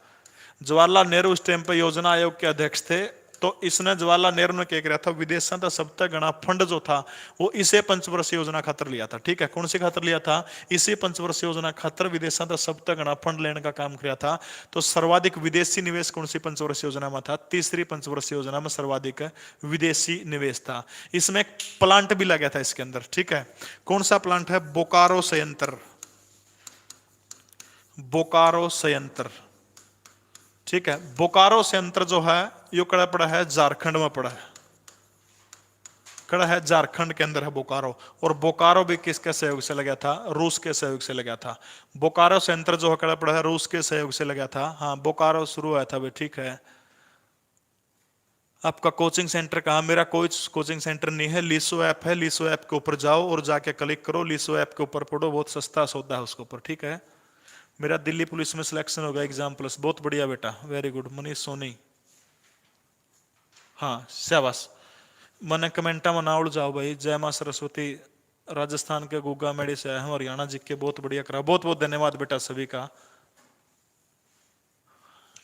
जवाहरलाल नेहरू उस टाइम पर योजना आयोग के अध्यक्ष थे, तो इसने जवाहरलाल नेहरू ने क्या किया था? विदेशों का सब तक गणा फंड जो था वो इसे पंचवर्षीय योजना खातर लिया था, ठीक है। कौन सी खातर लिया था? इसी पंचवर्षीय योजना खातर विदेशों का सब तक गणा फंड लेने का काम किया था। तो सर्वाधिक विदेशी निवेश कौन सी पंचवर्षीय योजना में था? तीसरी पंचवर्षीय योजना में सर्वाधिक विदेशी निवेश था। इसमें एक प्लांट भी लगा था इसके अंदर, ठीक है। कौन सा प्लांट है? बोकारो संयंत्र। बोकारो संयंत्र, ठीक है। बोकारो संयंत्र जो है यो कड़ा पड़ा है झारखंड में पड़ा है, कड़ा है झारखंड के अंदर है बोकारो। और बोकारो भी किसके सहयोग से लगा था? रूस के सहयोग से लगा था। बोकारो संयंत्र जो है कड़ा पड़ा है रूस के सहयोग से लगा था। हाँ, बोकारो शुरू हुआ था भी, ठीक है। आपका कोचिंग सेंटर कहाँ? मेरा कोई कोचिंग सेंटर नहीं है, लीसो ऐप है, लीसो ऐप के ऊपर जाओ और जाके क्लिक करो, लीसो ऐप के ऊपर पढ़ो, बहुत सस्ता सौदा है उसके ऊपर, ठीक है। मेरा दिल्ली पुलिस में सिलेक्शन होगा, एग्जाम प्लस, बहुत बढ़िया बेटा, वेरी गुड। मनीष सोनी, हाँ शाबाश। मैंने कमेंटा में ना उड़ जाओ भाई। जय मां सरस्वती, राजस्थान के गुग्गा मेड़ी से आए हैं, हरियाणा जी के, बहुत बढ़िया करा, बहुत बहुत धन्यवाद बेटा सभी का,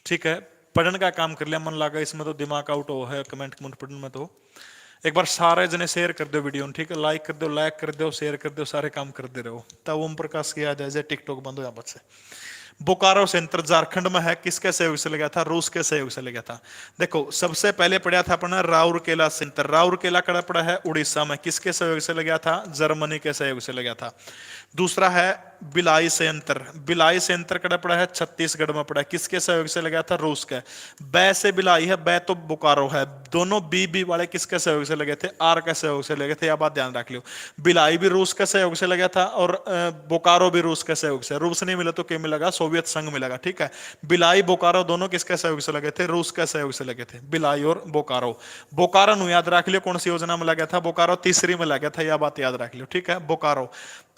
ठीक है। पढ़ने का काम कर लिया, मन लगा इसमें तो दिमाग आउट हो है कमेंट कमेंट पढ़ने में। तो एक बार सारे जने शेयर कर दो वीडियो, ठीक है, लाइक कर दो शेयर कर दो, सारे काम कर दे रहे हो। तब ओम प्रकाश की याद है, जय टिकटॉक बंद हो यहाँ पर से। बोकारो सेंटर झारखंड में है, किसके सहयोग से लगा था? रूस के सहयोग से लगा था। देखो सबसे पहले पढ़ा था अपना राउरकेला सेंटर, राउरकेला कड़ा पड़ा है उड़ीसा में, किसके सहयोग से लगा था? जर्मनी के सहयोग से लगा था। दूसरा है बिलाई संयंत्र, बिलाई संयंत्र कड़ा पड़ा है छत्तीसगढ़ में पड़ा है, किसके सहयोग से लगा था? रूस के। बै से बिलाई है, बै तो बोकारो है, दोनों बी वाले किसके सहयोग से लगे थे? आर के सहयोग से लगे थे, यह बात ध्यान रख लियो। बिलाई भी रूस के सहयोग से लगा था और बोकारो भी रूस के सहयोग से। रूस नहीं मिला तो क्या मिलेगा? सोवियत संघ मिलेगा, ठीक है। बिलाई बोकारो दोनों किसके सहयोग से लगे थे? रूस के सहयोग से लगे थे, बिलाई और बोकारो। बोकारो नु याद रख लियो, कौन सी योजना में लगा था? बोकारो तीसरी में लगा था, यह बात याद रख लियो, ठीक है, बोकारो।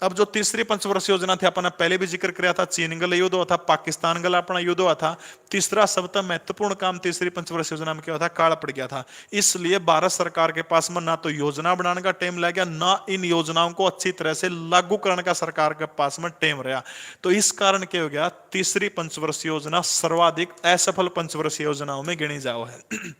अब जो तीसरी पंचवर्षीय योजना थी, अपना पहले भी जिक्र किया था, चीन गल युद्ध हुआ था, पाकिस्तान गल अपना युद्ध हुआ था। तीसरा सबसे महत्वपूर्ण काम तीसरी पंचवर्षीय योजना में क्या हुआ था? काल पड़ गया था। इसलिए भारत सरकार के पास में ना तो योजना बनाने का टाइम लग गया, ना इन योजनाओं को अच्छी तरह से लागू करने का सरकार के पास में टाइम रहा। तो इस कारण क्या हो गया? तीसरी पंचवर्षीय योजना सर्वाधिक असफल पंचवर्षीय योजनाओं में गिनी जाओ है।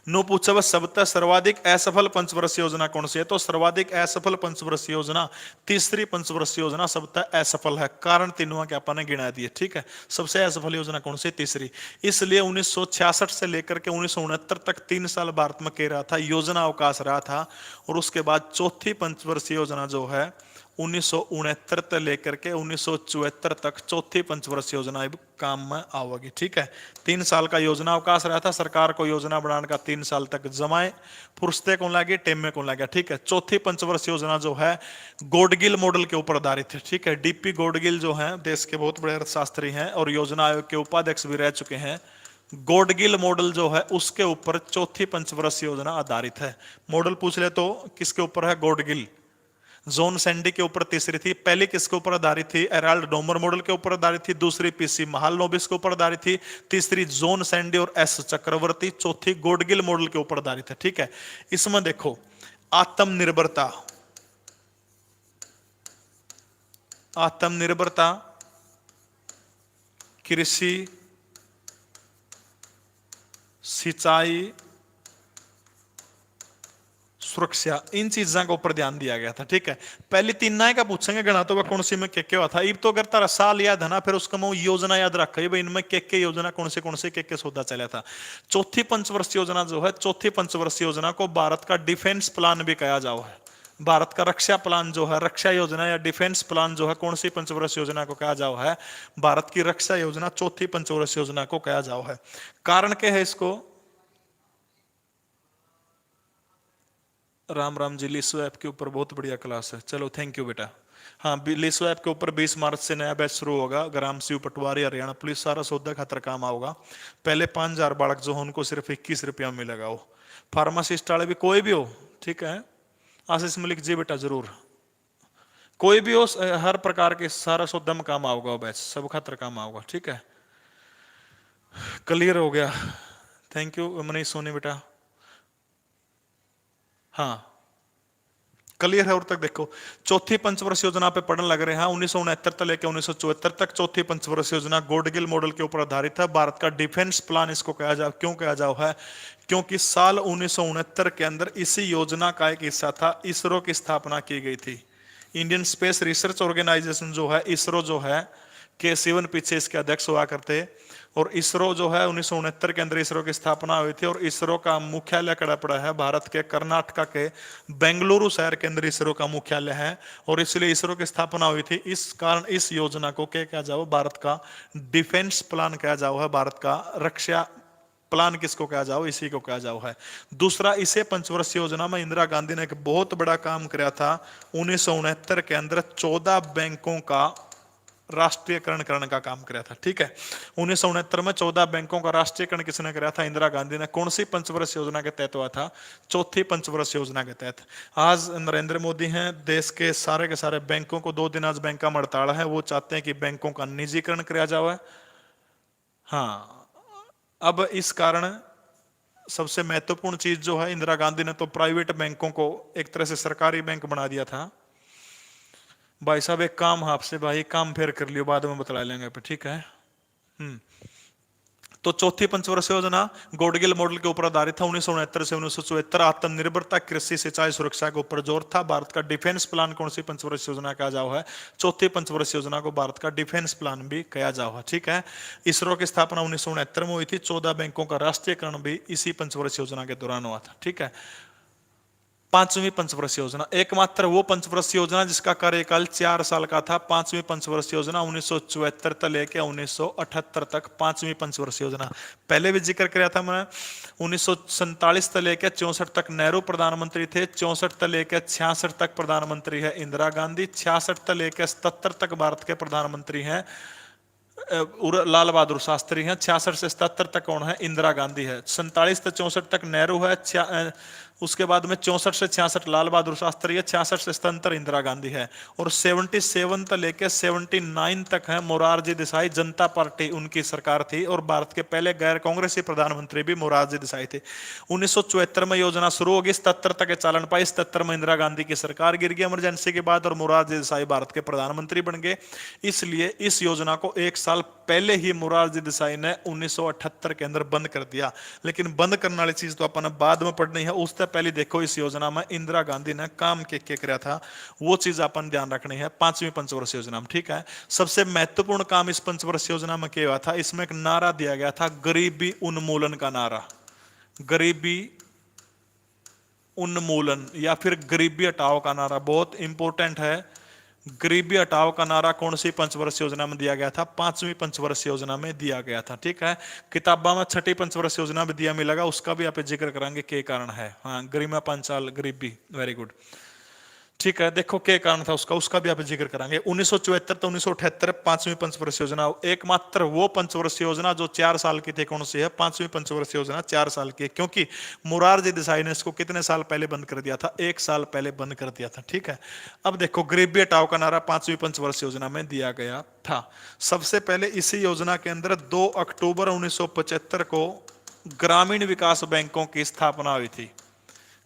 नो पूछा बस सबसे सर्वाधिक असफल पंचवर्षीय योजना कौन सी है? तो सर्वाधिक असफल पंचवर्षीय योजना तीसरी पंचवर्षीय योजना सबसे असफल है। कारण तीनों के अपन ने गिना दिए, ठीक है। सबसे असफल योजना कौन सी? तीसरी। इसलिए 1966 से लेकर के 1969 तक 3 साल भारत में कह रहा था योजना अवकाश रहा था, और उसके बाद चौथी पंचवर्षीय योजना जो है 1969 से लेकर के 1974 तक चौथी पंचवर्षीय योजना काम में आवेगी, ठीक है। 3 साल का योजना अवकाश रहा था, सरकार को योजना बनाने का 3 साल तक जमाए फुर्सते कौन लगे? टेम में कौन लगा, ठीक है। चौथी पंचवर्षीय योजना जो है गोडगिल मॉडल के ऊपर आधारित है, ठीक है। डीपी गोडगिल जो है देश के बहुत बड़े अर्थशास्त्री हैं और योजना आयोग के उपाध्यक्ष भी रह चुके हैं। गोडगिल मॉडल जो है उसके ऊपर चौथी पंचवर्षीय योजना आधारित है। मॉडल पूछ ले तो किसके ऊपर है? गोडगिल। जोन सैंडी के ऊपर तीसरी थी, पहली किसके ऊपर आधारित थी? एराल्ड डोमर मॉडल के ऊपर आधारित थी, दूसरी पीसी महालनोबिस के ऊपर आधारित थी, तीसरी जोन सैंडी और एस चक्रवर्ती, चौथी गोडगिल मॉडल के ऊपर आधारित है, ठीक है। इसमें देखो आत्मनिर्भरता, आत्मनिर्भरता, कृषि, सिंचाई, सुरक्षा, इन चीजों के ऊपर ध्यान दिया गया था, ठीक है। पहले 3 नाय का पूछेंगे गणा तो कौन सी में क्या हुआ था। अब तो अगर तारा साल याद है ना, फिर उसका मैं योजना याद रखा भाई, इनमें क्या योजना कौन से क्या सौदा चला था। चौथी पंचवर्षीय योजना जो है, चौथी पंचवर्षीय योजना को भारत का डिफेंस प्लान भी कहा जाओ है। भारत का रक्षा प्लान जो है, रक्षा योजना या डिफेंस प्लान जो है, कौन सी पंचवर्षीय योजना को कहा जाओ है? भारत की रक्षा योजना चौथी पंचवर्षीय योजना को कहा जाओ है। कारण क्या है इसको? राम राम जी, लीसो ऐप के ऊपर बहुत बढ़िया क्लास है, चलो थैंक यू बेटा। हाँ, लीसो ऐप के ऊपर 20 मार्च से नया बैच शुरू होगा। ग्राम शिव पटवारी हरियाणा पुलिस, सारा सौदा खातर काम आओगा। पहले 5000 बालक जो है उनको सिर्फ 21 रुपया मिलेगा। वो फार्मासिस्ट वाले भी कोई भी हो, ठीक है। आशीष मलिक जी बेटा जरूर, कोई भी हो, हर प्रकार के सारा सौदा में काम आओगा, बैच सब खातर काम आओगा, ठीक है। क्लियर हो गया, थैंक यू मनीष सोनी बेटा। हाँ क्लियर है। और तक देखो चौथी पंचवर्षीय योजना पे पढ़ने लग रहे हैं। 1969 से लेकर 1974 तक चौथी पंचवर्षीय योजना गोडगिल मॉडल के ऊपर आधारित है। भारत का डिफेंस प्लान इसको कहा जाए, क्यों कहा जाओ है? क्योंकि साल 1969 के अंदर इसी योजना का एक हिस्सा था, इसरो की स्थापना की गई थी। इंडियन स्पेस रिसर्च ऑर्गेनाइजेशन जो है, इसरो जो है, के सिवन पीछे इसके अध्यक्ष हुआ करते। और इसरो जो है 1969 के अंदर इसरो की स्थापना हुई थी, और इसरो का मुख्यालय कड़ा पड़ा है भारत के कर्नाटका के बेंगलुरु शहर के अंदर इसरो का मुख्यालय है, और इसलिए इसरो की स्थापना हुई थी। इस कारण इस योजना को क्या कहा जाओ? भारत का डिफेंस प्लान कहा जाओ है। भारत का रक्षा प्लान किसको कहा जाओ? इसी को कहा जाओ है। दूसरा, इसे पंचवर्षीय योजना में इंदिरा गांधी ने एक बहुत बड़ा काम किया था। 1969 के अंदर 14 बैंकों का राष्ट्रीयकरण करने का काम कराया था। ठीक है, 1969 में 14 बैंकों का राष्ट्रीयकरण किसने कराया था? इंदिरा गांधी ने। कौन सी पंचवर्ष योजना के तहत हुआ था? चौथी पंचवर्ष योजना के तहत। आज नरेंद्र मोदी हैं, देश के सारे बैंकों को 2 दिन आज बैंक का हड़ताल है, वो चाहते हैं कि बैंकों का निजीकरण किया जाए। हाँ, अब इस कारण सबसे महत्वपूर्ण चीज जो है, इंदिरा गांधी ने तो प्राइवेट बैंकों को एक तरह से सरकारी बैंक बना दिया था। भाई साहब एक काम है आपसे, भाई काम फिर कर लियो, बाद में बतला लेंगे पे, ठीक है। तो चौथी पंचवर्ष योजना गॉडगिल मॉडल के ऊपर आधारित था। 1969 से 1974 आत्मनिर्भरता, कृषि, सिंचाई, सुरक्षा के ऊपर जोर था। भारत का डिफेंस प्लान कौन सी पंचवर्ष योजना कहा जाओ है? चौथी पंचवर्ष योजना को भारत का डिफेंस प्लान भी कहा जाओ है। ठीक है, इसरो की स्थापना 1969 में हुई थी। 14 बैंकों का राष्ट्रीयकरण भी इसी पंचवर्ष योजना के दौरान हुआ था। ठीक है, पांचवी पंचवर्ष योजना, एकमात्र वो पंचवर्ष योजना जिसका कार्यकाल 4 साल का था। पांचवी पंचवर्ष योजना 1974 तक लेके 1978 तक पांचवी पंचवर्ष योजना। पहले भी जिक्र किया था मैंने, 1947 तक लेके 64 तक नेहरू प्रधानमंत्री थे। 64 तक लेके 66 तक प्रधानमंत्री है इंदिरा गांधी। 66 तक लेके 77 तक भारत के प्रधानमंत्री हैं लाल बहादुर शास्त्री हैं। 66 से 77 तक कौन है? इंदिरा गांधी है। 47 से 64 तक नेहरू है। उसके बाद में 64 से 66 लाल बहादुर शास्त्री है। 66 से 77 इंदिरा गांधी है। और 77 तक लेके 79 तक है मोरारजी देसाई, जनता पार्टी उनकी सरकार थी। और भारत के पहले गैर कांग्रेसी प्रधानमंत्री भी मोरारजी देसाई थे। 1974 में योजना शुरू होगी, 77 तक चालन पाई। 77 में इंदिरा गांधी की सरकार गिर गई इमरजेंसी के बाद, और मोरारजी देसाई भारत के प्रधानमंत्री बन गए। इसलिए इस योजना को 1 साल पहले ही मोरारजी देसाई ने 1978 के अंदर बंद कर दिया। लेकिन बंद करने वाली चीज तो अपन बाद में पढ़नी है, उससे पहले देखो इस योजना में इंदिरा गांधी ने काम के किया था, वो चीज अपन ध्यान रखनी है पांचवी पंचवर्ष योजना में। ठीक है, सबसे महत्वपूर्ण काम इस पंचवर्ष योजना में किया हुआ था, इसमें एक नारा दिया गया था, गरीबी उन्मूलन का नारा। गरीबी उन्मूलन या फिर गरीबी हटाओ का नारा बहुत इंपॉर्टेंट है। गरीबी हटाओ का नारा कौन सी पंचवर्ष योजना में दिया गया था? पांचवी पंचवर्ष योजना में दिया गया था। ठीक है, किताबा में छठी पंचवर्ष योजना में दिया मिलेगा, उसका भी आप जिक्र करेंगे के कारण है। हाँ, गरिमा पांचाल गरीबी, वेरी गुड। ठीक है, देखो क्या कारण था उसका भी आप जिक्र करेंगे। 1974 तो 1978 पांचवी पंचवर्ष योजना, एकमात्र वो पंचवर्ष योजना जो 4 साल की थी। कौन सी है? पांचवी पंचवर्ष योजना 4 साल की है, क्योंकि मोरारजी देसाई ने इसको कितने साल पहले बंद कर दिया था? 1 साल पहले बंद कर दिया था। ठीक है, अब देखो गरीबी हटाओ का नारा पांचवी पंचवर्ष योजना में दिया गया था। सबसे पहले इसी योजना के अंदर 2 अक्टूबर 1975 को ग्रामीण विकास बैंकों की स्थापना हुई थी।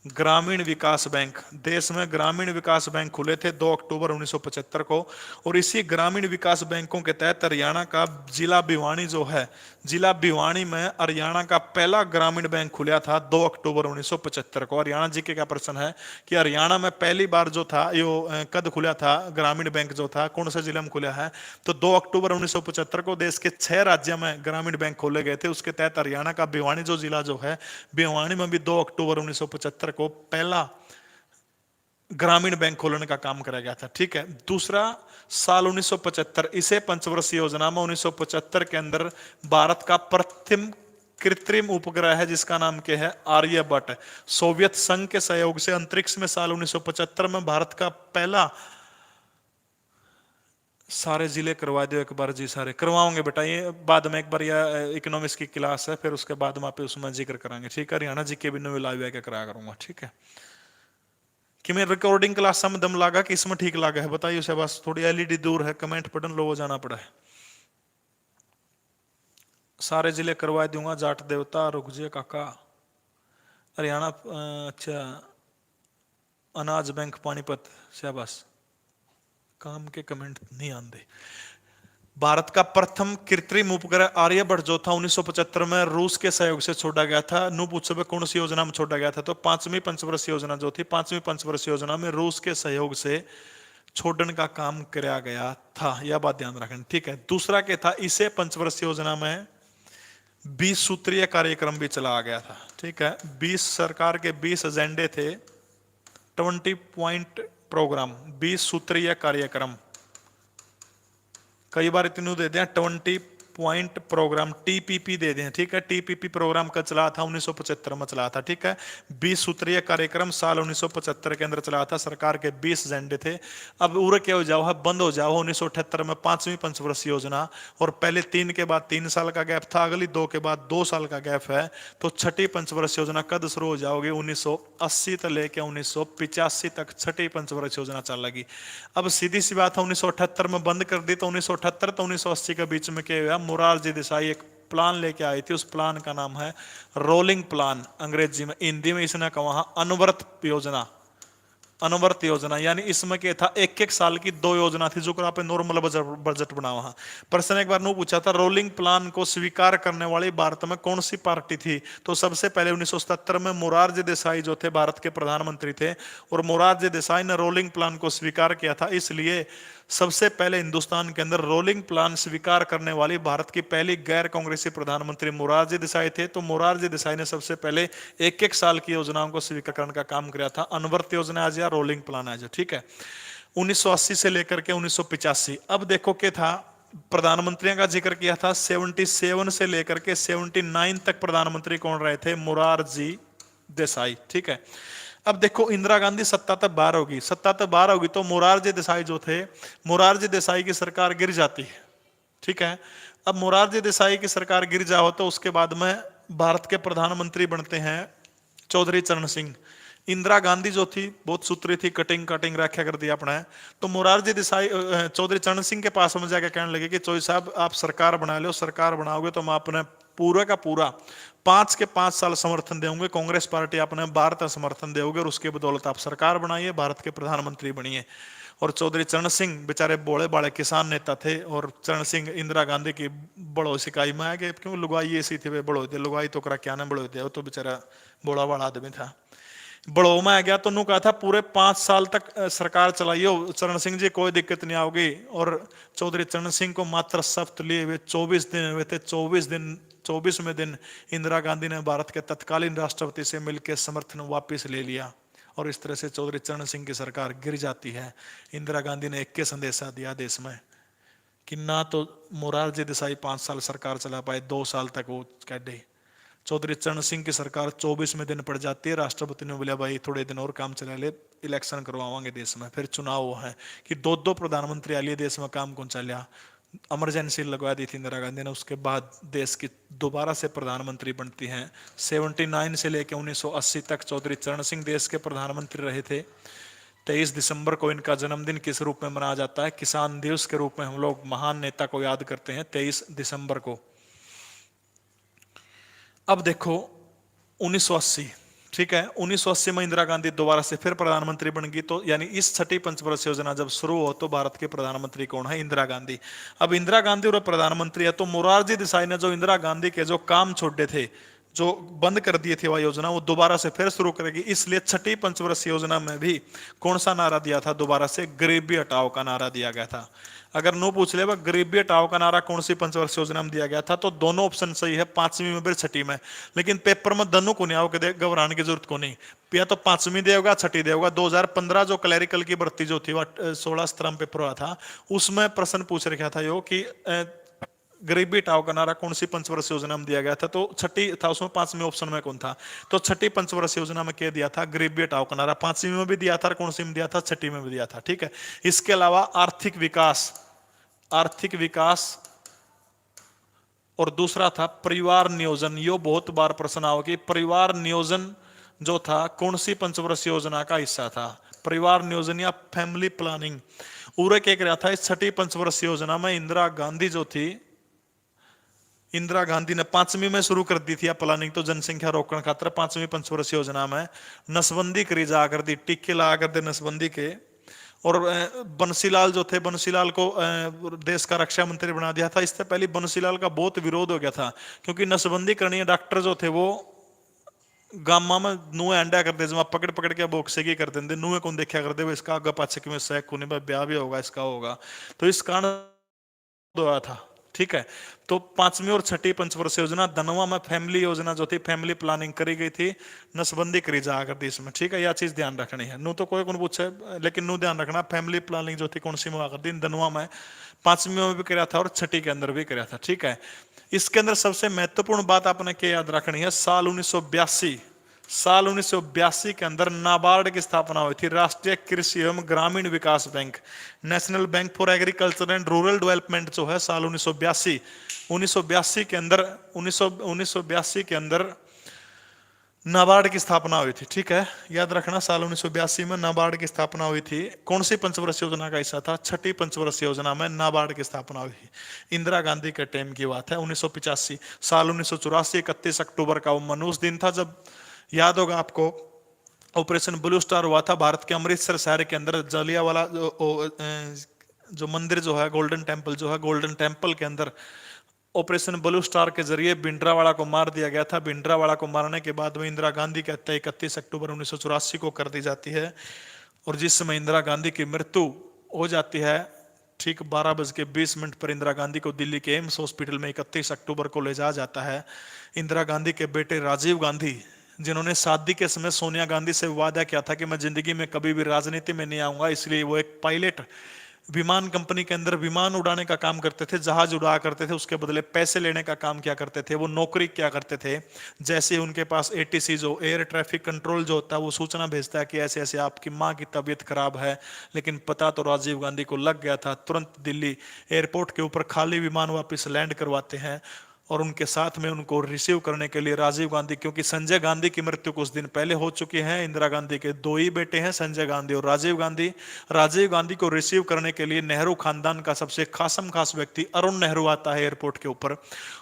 ग्रामीण विकास बैंक, देश में ग्रामीण विकास बैंक खुले थे 2 अक्टूबर 1975 को। और इसी ग्रामीण विकास बैंकों के तहत हरियाणा का जिला भिवानी जो है, जिला भिवानी में हरियाणा का पहला ग्रामीण बैंक खुला था 2 अक्टूबर 1975 को। हरियाणा जी के क्या प्रश्न है कि हरियाणा में पहली बार जो था यो कद खुला था ग्रामीण बैंक, जो था कौन से जिले में खुला है? तो 2 अक्टूबर 1975 को देश के 6 राज्यों में ग्रामीण बैंक खोले गए थे। उसके तहत हरियाणा का भिवानी जो जिला जो है, भिवानी में भी 2 अक्टूबर 1975 को पहला ग्रामीण बैंक खोलने का काम करा गया था। ठीक है, दूसरा साल 1975, इसे पंचवर्षीय योजना में 1975 के अंदर भारत का प्रथम कृत्रिम उपग्रह है जिसका नाम क्या है? आर्यभट्ट। सोवियत संघ के सहयोग से अंतरिक्ष में साल 1975 में भारत का पहला, सारे जिले करवा दो एक बार जी, सारे करवाओगे बेटा, ये बाद में एक बार यह इकोनॉमिक्स की क्लास है, फिर उसके बाद में आप उसमें जिक्र कराएंगे। ठीक है, हरियाणा जी के भी नवे लाइव आके कराया करूंगा। ठीक है, कि मैं रिकॉर्डिंग क्लास में दम लागा कि इसमें ठीक लगा है? बताइए उसे, बस थोड़ी एलईडी दूर है, कमेंट बटन लो वो जाना पड़ा है। सारे जिले करवा दूंगा, जाट देवता, रुखजे काका, हरियाणा, अच्छा अनाज बैंक पानीपत, शाबाश, काम के कमेंट नहीं आते। भारत का प्रथम कृत्रिम उपग्रह आर्यभट्ट जो था 1975 में रूस के सहयोग से छोड़ा गया था। नु पूछो कौन सी योजना में छोड़ा गया था? तो पांचवी पंचवर्षीय योजना जो थी, पांचवी पंचवर्षीय योजना में रूस के सहयोग से छोड़ने का काम किया गया था, यह बात ध्यान रखें। ठीक है, दूसरा क्या था? इसे पंचवर्षीय योजना में 20 सूत्रीय कार्यक्रम भी चलाया गया था। ठीक है, 20 सरकार के 20 एजेंडे थे, 20 पॉइंट प्रोग्राम, 20 सूत्रीय कार्यक्रम। कई बार इतने दे दिया 20 पॉइंट प्रोग्राम टीपीपी दे दें, ठीक है। टीपीपी प्रोग्राम कब चला था? 1975 में चला था, ठीक है। 20 सूत्रीय कार्यक्रम साल 1975 के अंदर चला था, सरकार के 20 एजेंडे थे। अब उरे क्या हो जाओ है, बंद हो जाओ 1978 में 5वीं पंचवर्षीय योजना, और पहले 3 के बाद 3 साल का गैप था, अगली 2 के बाद 2 साल का गैप है। तो छठी पंचवर्षीय योजना कद शुरू हो जाओगे? 1980 से लेकर 1985 तक छठी पंचवर्षीय योजना चल लगी। अब सीधी सी बात है, 1978 में बंद कर दी, तो 1978 तो 1980 के बीच में क्या हुआ? मोरारजी देसाई एक प्लान लेके आई थी, उस प्लान का नाम है रोलिंग प्लान, अंग्रेजी में। हिंदी में इसने कहा अनवरत योजना, अनवरत योजना। यानी इसमें क्या था? एक एक साल की 2 योजना थी, जो आप नॉर्मल बजट बना हुआ। प्रश्न एक बार नो पूछा था, रोलिंग प्लान को स्वीकार करने वाली भारत में कौन सी पार्टी थी? तो सबसे पहले 1977 में मोरारजी देसाई जो थे भारत के प्रधानमंत्री थे, और मोरारजी देसाई ने रोलिंग प्लान को स्वीकार किया था। इसलिए सबसे पहले हिंदुस्तान के अंदर रोलिंग प्लान स्वीकार करने वाली भारत की पहली गैर कांग्रेसी प्रधानमंत्री मोरारजी देसाई थे। तो मोरारजी देसाई ने सबसे पहले एक एक साल की योजनाओं को स्वीकार करने का काम किया था। अनवरत योजना आज या रोलिंग प्लान आज, ठीक है। 1980 से लेकर के 1985। अब देखो क्या था, प्रधानमंत्रियों का जिक्र किया था। 77 से लेकर के 79 तक प्रधानमंत्री कौन रहे थे? मोरारजी देसाई, ठीक है। अब देखो, इंदिरा गांधी सत्ता तक बाहर होगी, सत्ता तक बाहर होगी, तो मोरारजी देसाई जो थे, मोरारजी देसाई की सरकार गिर जाती है, ठीक है। अब मोरारजी देसाई की सरकार गिर जाओ तो उसके बाद में भारत के प्रधानमंत्री बनते हैं चौधरी चरण सिंह। इंदिरा गांधी जो थी बहुत सूत्री थी, कटिंग कटिंग रखा कर दिया अपना है। तो मोरारजी देसाई चौधरी चरण सिंह के पास में जाकर कहने लगे कि चौधरी साहब आप सरकार बना लो, सरकार बनाओगे तो हम अपने पूरा का पूरा 5 के 5 साल समर्थन देंगे, कांग्रेस पार्टी अपने भारत समर्थन देोगे, और उसके बदौलत आप सरकार बनाइए, भारत के प्रधानमंत्री बनिए। और चौधरी चरण सिंह बेचारे बोले बाले किसान नेता थे, और चरण सिंह इंदिरा गांधी की बड़ो सिकाई में आ गए, क्यों लुगाई ऐसी थी, वे बड़ो थे, लुगाई तो करा क्या ना बड़ो थे, वो तो बेचारा बोला बड़ा आदमी था। बड़ो में आ गया तो कहा था पूरे 5 साल तक सरकार चलाइयो चरण सिंह जी, कोई दिक्कत नहीं आओगी। और चौधरी चरण सिंह को मात्र शपथ लिए हुए 24 दिन हुए थे। 24वें दिन इंदिरा गांधी ने भारत के तत्कालीन राष्ट्रपति से मिलकर समर्थन वापस ले लिया, और इस तरह से चौधरी चरण सिंह की सरकार गिर जाती है। इंदिरा गांधी ने एक संदेशा दिया देश में कि ना तो मोरारजी देसाई 5 साल सरकार चला पाए, 2 साल तक वो कैडे। चौधरी चरण सिंह की सरकार 24वें दिन पड़ जाती है। राष्ट्रपति ने बोला भाई थोड़े दिन और काम चला ले, इलेक्शन करवावांगे देश में, फिर चुनाव है कि 2 प्रधानमंत्री आ लिए देश में, काम कौन चलिया। इमरजेंसी लगवा दी थी इंदिरा गांधी ने, उसके बाद देश की दोबारा से प्रधानमंत्री बनती हैं। 79 से लेकर 1980 तक चौधरी चरण सिंह देश के प्रधानमंत्री रहे थे। 23 दिसंबर को इनका जन्मदिन किस रूप में मनाया जाता है? किसान दिवस के रूप में हम लोग महान नेता को याद करते हैं 23 दिसंबर को। अब देखो 1980, ठीक है, 1980 में इंदिरा गांधी दोबारा से फिर प्रधानमंत्री बन गई। तो यानी इस छठी पंचवर्षीय योजना जब शुरू हो तो भारत के प्रधानमंत्री कौन है? इंदिरा गांधी। अब इंदिरा गांधी और प्रधानमंत्री है, तो मोरारजी देसाई ने जो इंदिरा गांधी के जो काम छोड़े थे, जो बंद कर दिए थे वह योजना, वो दोबारा से फिर शुरू करेगी। इसलिए छठी पंचवर्षीय योजना में भी कौन सा नारा दिया था? दोबारा से गरीबी हटाओ का नारा दिया गया था। अगर नो पूछ ले वह गरीबी हटाओ का नारा कौन सी पंचवर्षीय योजना में दिया गया था, तो दोनों ऑप्शन सही है, 5वीं में फिर छठी में। लेकिन पेपर में दोनों को नहीं आओ के घबराने की जरूरत को नहीं, या तो 5वीं देगा छठी देगा। 2015 जो क्लैरिकल की भर्ती जो थी वह 16 स्तंभ पेपर हुआ था, उसमें प्रश्न पूछ रखा था यो कि गरीबी हटाओ का नारा कौन सी पंचवर्षीय योजना में दिया गया था, तो छठी था, उसमें 5वें ऑप्शन में कौन था? तो छठी पंचवर्षीय योजना में क्या दिया था? गरीबी हटाओ का नारा। 5वीं में भी दिया था, कौन सी में दिया था? छठी में भी दिया था, ठीक है। इसके अलावा आर्थिक विकास और दूसरा था परिवार नियोजन। यो बहुत बार प्रश्न आओ कि परिवार नियोजन जो था कौन सी पंचवर्षीय योजना का हिस्सा था? परिवार नियोजन या फैमिली प्लानिंग। उरे क्या रहा था इस छठी पंचवर्षीय योजना में? इंदिरा गांधी जो थी, इंदिरा गांधी ने 5वीं में शुरू कर दी थी प्लानिंग, तो जनसंख्या रोकने खातिर 5वीं पंचवर्षीय योजना में नसबंदी करी जा कर दी, टीके लगा कर दे नसबंदी के। और बंसीलाल जो थे, बंसीलाल को देश का रक्षा मंत्री बना दिया था। इससे पहले बंसीलाल का बहुत विरोध हो गया था, क्योंकि नसबंदी करनी है। डॉक्टर जो थे वो गामा में नुए अंडा कर दे, जब पकड़ पकड़ के बोक्से की कर देंगे, नुए कौन देखा कर दे, इसका आगे पाछे कि सैक को नहीं, ब्याह भी होगा इसका होगा। तो इस कारण था ठीक है। तो पांचवी और छठी पंचवर्षीय योजना धनवा में फैमिली योजना जो थी, फैमिली प्लानिंग करी गई थी, नसबंदी करी जा कर थी इसमें, ठीक है। यह चीज ध्यान रखनी है। नू तो कोई कौन पूछे, लेकिन नू ध्यान रखना फैमिली प्लानिंग जो थी कौन सी में कर दी, धनवा में पांचवी में भी कराया था और छठी के अंदर भी कराया था, ठीक है। इसके अंदर सबसे महत्वपूर्ण बात आपने क्या याद रखनी है, साल 1982 के अंदर नाबार्ड की स्थापना हुई थी, राष्ट्रीय कृषि एवं ग्रामीण विकास bank, national bank for agriculture and rural development जो है, साल 1982 के अंदर 1982 के अंदर नाबार्ड की स्थापना हुई थी, ठीक है। याद रखना साल 1982 में नाबार्ड की स्थापना हुई थी। कौन सी पंचवर्षीय योजना का हिस्सा था, छठी पंचवर्षीय योजना में नाबार्ड की स्थापना हुई थी। इंदिरा गांधी के टाइम की बात है, 1985। साल 1984 31 अक्टूबर का वो मनहूस दिन था जब, याद होगा आपको, ऑपरेशन ब्लू स्टार हुआ था भारत के अमृतसर शहर के अंदर। जलियांवाला जो मंदिर जो है, गोल्डन टेम्पल जो है, गोल्डन टेम्पल के अंदर ऑपरेशन ब्लू स्टार के जरिए भिंडरावाला को मार दिया गया था। भिंडरावाला को मारने के बाद में इंदिरा गांधी की हत्या 31 अक्टूबर 1984 को कर दी जाती है। और जिस समय इंदिरा गांधी की मृत्यु हो जाती है, ठीक 12:20 पर इंदिरा गांधी को दिल्ली के एम्स हॉस्पिटल में 31 अक्टूबर को ले जाया जाता है। इंदिरा गांधी के बेटे राजीव गांधी, जिन्होंने शादी के समय सोनिया गांधी से वादा किया था कि मैं जिंदगी में कभी भी राजनीति में नहीं आऊंगा, इसलिए वो एक पायलट विमान कंपनी के अंदर विमान उड़ाने का काम करते थे, जहाज उड़ा करते थे, उसके बदले पैसे लेने का काम किया करते थे, वो नौकरी क्या करते थे। जैसे उनके पास एटीसी जो एयर ट्रैफिक कंट्रोल जो होता है, वो सूचना भेजता है कि ऐसे ऐसे आपकी माँ की तबीयत खराब है, लेकिन पता तो राजीव गांधी को लग गया था। तुरंत दिल्ली एयरपोर्ट के ऊपर खाली विमान वापस लैंड करवाते हैं और उनके साथ में उनको रिसीव करने के लिए राजीव गांधी, क्योंकि संजय गांधी की मृत्यु कुछ दिन पहले हो चुकी है, इंदिरा गांधी के दो ही बेटे हैं, संजय गांधी और राजीव गांधी। राजीव गांधी को रिसीव करने के लिए नेहरू खानदान का सबसे खासम खास व्यक्ति अरुण नेहरू आता है एयरपोर्ट के ऊपर।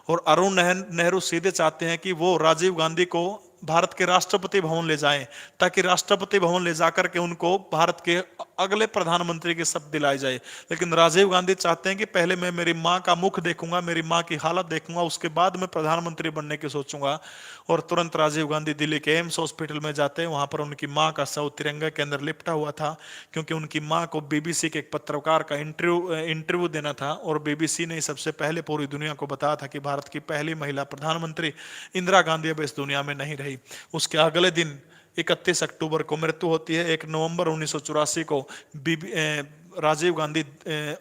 और अरुण नेहरू सीधे चाहते हैं कि वो राजीव गांधी को भारत के राष्ट्रपति भवन ले जाएं, ताकि राष्ट्रपति भवन ले जाकर के उनको भारत के अगले प्रधानमंत्री की शपथ दिलाई जाए। लेकिन राजीव गांधी चाहते हैं कि पहले मैं मेरी मां का मुख देखूंगा, मेरी मां की हालत देखूंगा, उसके बाद मैं प्रधानमंत्री बनने की सोचूंगा। और तुरंत राजीव गांधी दिल्ली के एम्स हॉस्पिटल में जाते हैं। वहां पर उनकी मां का शव तिरंगे के अंदर लिपटा हुआ था, क्योंकि उनकी मां को बीबीसी के एक पत्रकार का इंटरव्यू देना था। और बीबीसी ने सबसे पहले पूरी दुनिया को बताया था कि भारत की पहली महिला प्रधानमंत्री इंदिरा गांधी अब इस दुनिया में नहीं रही। उसके अगले दिन 31 अक्टूबर को मृत्यु होती है। 1 नवंबर 1984 को Rajiv Gandhi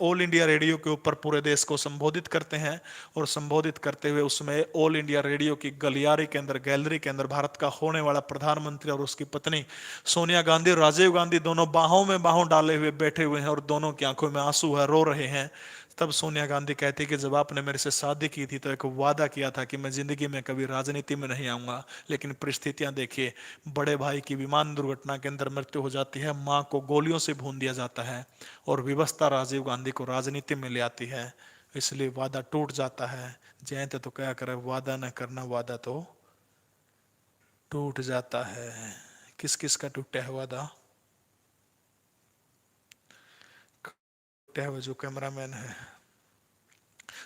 all India radio के ऊपर पूरे देश को संबोधित करते हैं। और संबोधित करते हुए उसमें ऑल इंडिया रेडियो की गलियारे के अंदर, गैलरी के अंदर भारत का होने वाला प्रधानमंत्री और उसकी पत्नी सोनिया गांधी और राजीव गांधी दोनों बाहों में बाहों डाले हुए बैठे हुए हैं और दोनों की आंखों में आंसू है, रो रहे हैं। तब सोनिया गांधी कहती कि जब आपने मेरे से शादी की थी तो एक वादा किया था कि मैं जिंदगी में कभी राजनीति में नहीं आऊंगा, लेकिन परिस्थितियां देखिए, बड़े भाई की विमान दुर्घटना के अंदर मृत्यु हो जाती है, मां को गोलियों से भून दिया जाता है और विवशता राजीव गांधी को राजनीति में ले आती है। इसलिए वादा टूट जाता है। जयंत तो क्या करे, वादा न करना, वादा तो टूट जाता है। किस किस का टूटा है वादा? जो कैमरामैन है।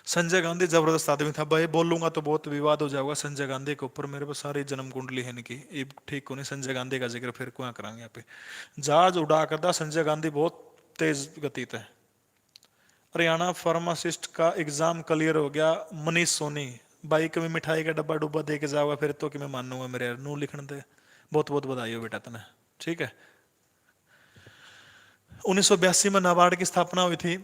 संजय गांधी जबरदस्त आदमी था भाई, बोलूंगा तो बहुत विवाद हो जाएगा संजय गांधी के ऊपर, मेरे पास सारी जन्म कुंडली है इनकी, ये ठीक होनी। संजय गांधी का जिक्र फिर क्यों करांगे यहाँ पे। जहाज उड़ा करता संजय गांधी बहुत तेज गति थे। हरियाणा फार्मासिस्ट का एग्जाम क्लियर हो गया मनीष सोनी भाई, कभी मिठाई का डब्बा डुब्बा दे के जाओगा फिर तो कि मैं मानूंगा, मेरे नू लिखने दे। बहुत बहुत बधाई हो बेटा तने, ठीक है। 1982 में नाबार्ड की स्थापना हुई थी,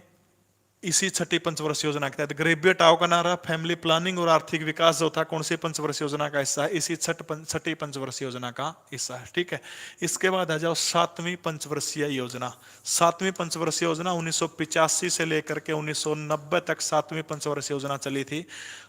इसी छठी पंचवर्षीय योजना के तहत। गरीबी हटाओ का नारा, फैमिली प्लानिंग और आर्थिक विकास जो था, कौन सी पंचवर्षीय योजना का हिस्सा है? इसी छठी पंचवर्षीय योजना का हिस्सा है, ठीक है। इसके बाद आ जाओ सातवीं पंचवर्षीय योजना। सातवीं पंचवर्षीय योजना 1985 से लेकर के 1990 तक सातवीं पंचवर्षीय योजना चली थी।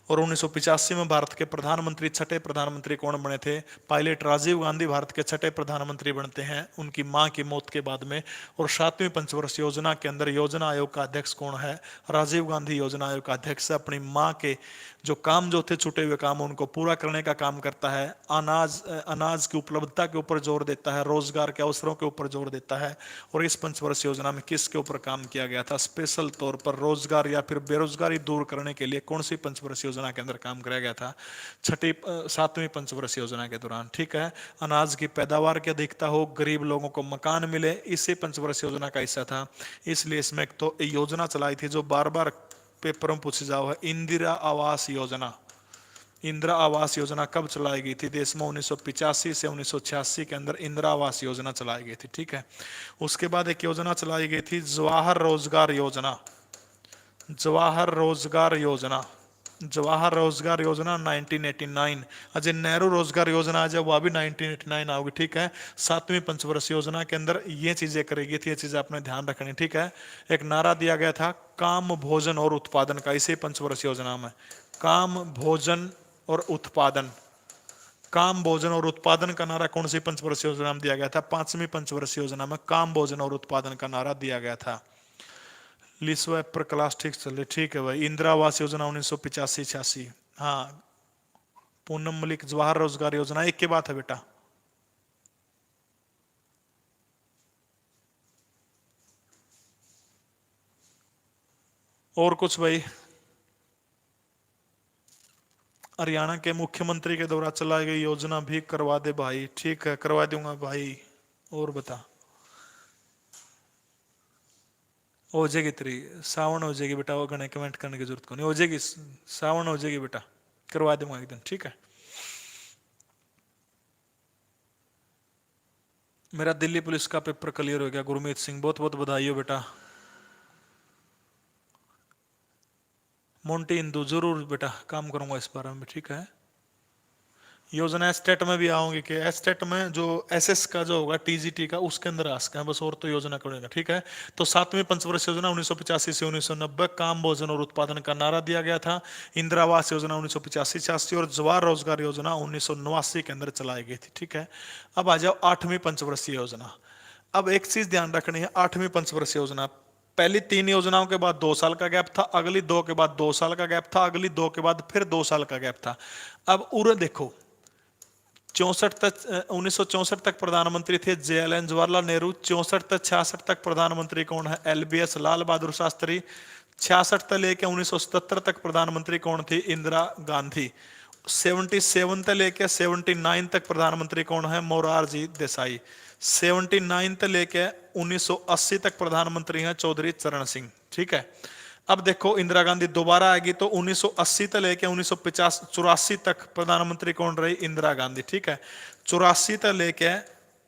और 1985 में भारत के प्रधानमंत्री, छठे प्रधानमंत्री कौन बने थे? पायलट राजीव गांधी भारत के छठे प्रधानमंत्री बनते हैं उनकी मां की मौत के बाद में। और सातवीं पंचवर्षीय योजना के अंदर योजना आयोग का अध्यक्ष कौन है? राजीव गांधी योजना आयोग का अध्यक्ष अपनी मां के जो काम जो थे छूटे हुए काम, उनको पूरा करने का काम करता है। अनाज की उपलब्धता के ऊपर जोर देता है, रोजगार के अवसरों के ऊपर जोर देता है। और इस पंचवर्षीय योजना में किसके ऊपर काम किया गया था? स्पेशल तौर पर रोजगार या फिर बेरोजगारी दूर करने के लिए कौन सी पंचवर्षीय योजना के अंदर काम कराया गया था? सातवीं पंचवर्षीय योजना के दौरान, ठीक है। अनाज की पैदावार की अधिकता हो, गरीब लोगों को मकान मिले, इसी पंचवर्षीय योजना का हिस्सा था। इसलिए इसमें एक तो योजना चलाई थी जो बार बार पेपर में पूछे जाओ है। इंदिरा आवास योजना, इंदिरा आवास योजना कब चलाई गई थी देश में? 1985 से 1986 के अंदर इंदिरा आवास योजना चलाई गई थी, ठीक है। उसके बाद एक योजना चलाई गई थी जवाहर रोजगार योजना, जवाहर रोजगार योजना, जवाहर रोजगार योजना 1989। अजय नेहरू रोजगार योजना जो वह भी 1989 आओगी, ठीक है। सातवीं पंचवर्षीय योजना के अंदर ये चीजें करेगी थी, ये चीजें आपने ध्यान रखनी, ठीक है। एक नारा दिया गया था काम भोजन और उत्पादन का, इसी पंचवर्षीय योजना में काम भोजन और उत्पादन, काम भोजन और उत्पादन का नारा कौन सी पंचवर्षीय योजना में दिया गया था? पांचवी पंचवर्षीय योजना में काम भोजन और उत्पादन का नारा दिया गया था। लिस्वा पर क्लास ठीक चल रही, ठीक है भाई। इंदिरा आवास योजना 1985-86, हाँ। पूनम मलिक जवाहर रोजगार योजना, एक के बात है बेटा। और कुछ भाई? हरियाणा के मुख्यमंत्री के द्वारा चलाई गई योजना भी करवा दे भाई, ठीक है करवा दूंगा भाई। और बता। हो जाएगी तेरी, सावन हो जाएगी बेटा, वो घने कमेंट करने की जरूरत को नहीं, हो जाएगी सावन हो जाएगी बेटा, करवा दूंगा एक दिन, ठीक है। मेरा दिल्ली पुलिस का पेपर क्लियर हो गया गुरमीत सिंह, बहुत बहुत बधाई हो बेटा। मोंटी इंदू, जरूर बेटा काम करूंगा इस बारे में, ठीक है। योजना एस्टेट में भी आऊंगी कि एस्टेट में जो एसएस का जो होगा टीजीटी का उसके अंदर आ सका है बस, और तो योजना करेगा, ठीक है। तो सातवीं पंचवर्षीय योजना 1985 से 1990 काम भोजन और उत्पादन का नारा दिया गया था। इंदिरा आवास योजना 1985-86 और जवाहर रोजगार योजना 1989 के अंदर चलाई गई थी, ठीक है। अब आ जाओ आठवीं पंचवर्षीय योजना। अब एक चीज ध्यान रखनी है, आठवीं पंचवर्षीय योजना, पहली 3 योजनाओं के बाद 2 साल का गैप था, अगली 2 के बाद 2 साल का गैप था, अगली 2 के बाद फिर 2 साल का गैप था। अब उर देखो 64 तक 1964 तक प्रधानमंत्री थे जेएलएन जवाहरलाल नेहरू, 64 तक 66 तक प्रधानमंत्री कौन है? एलबीएस लाल बहादुर शास्त्री। 66 से लेके 1977 तक प्रधानमंत्री कौन थी? इंदिरा गांधी। 77 से लेके 79 तक प्रधानमंत्री कौन है? मोरारजी देसाई। 79 से लेके 1980 तक प्रधानमंत्री हैं चौधरी चरण सिंह, ठीक है। अब देखो इंदिरा गांधी दोबारा आएगी तो 1980 से लेके 1984 तक प्रधानमंत्री कौन रही? इंदिरा गांधी, ठीक है। 84 से लेके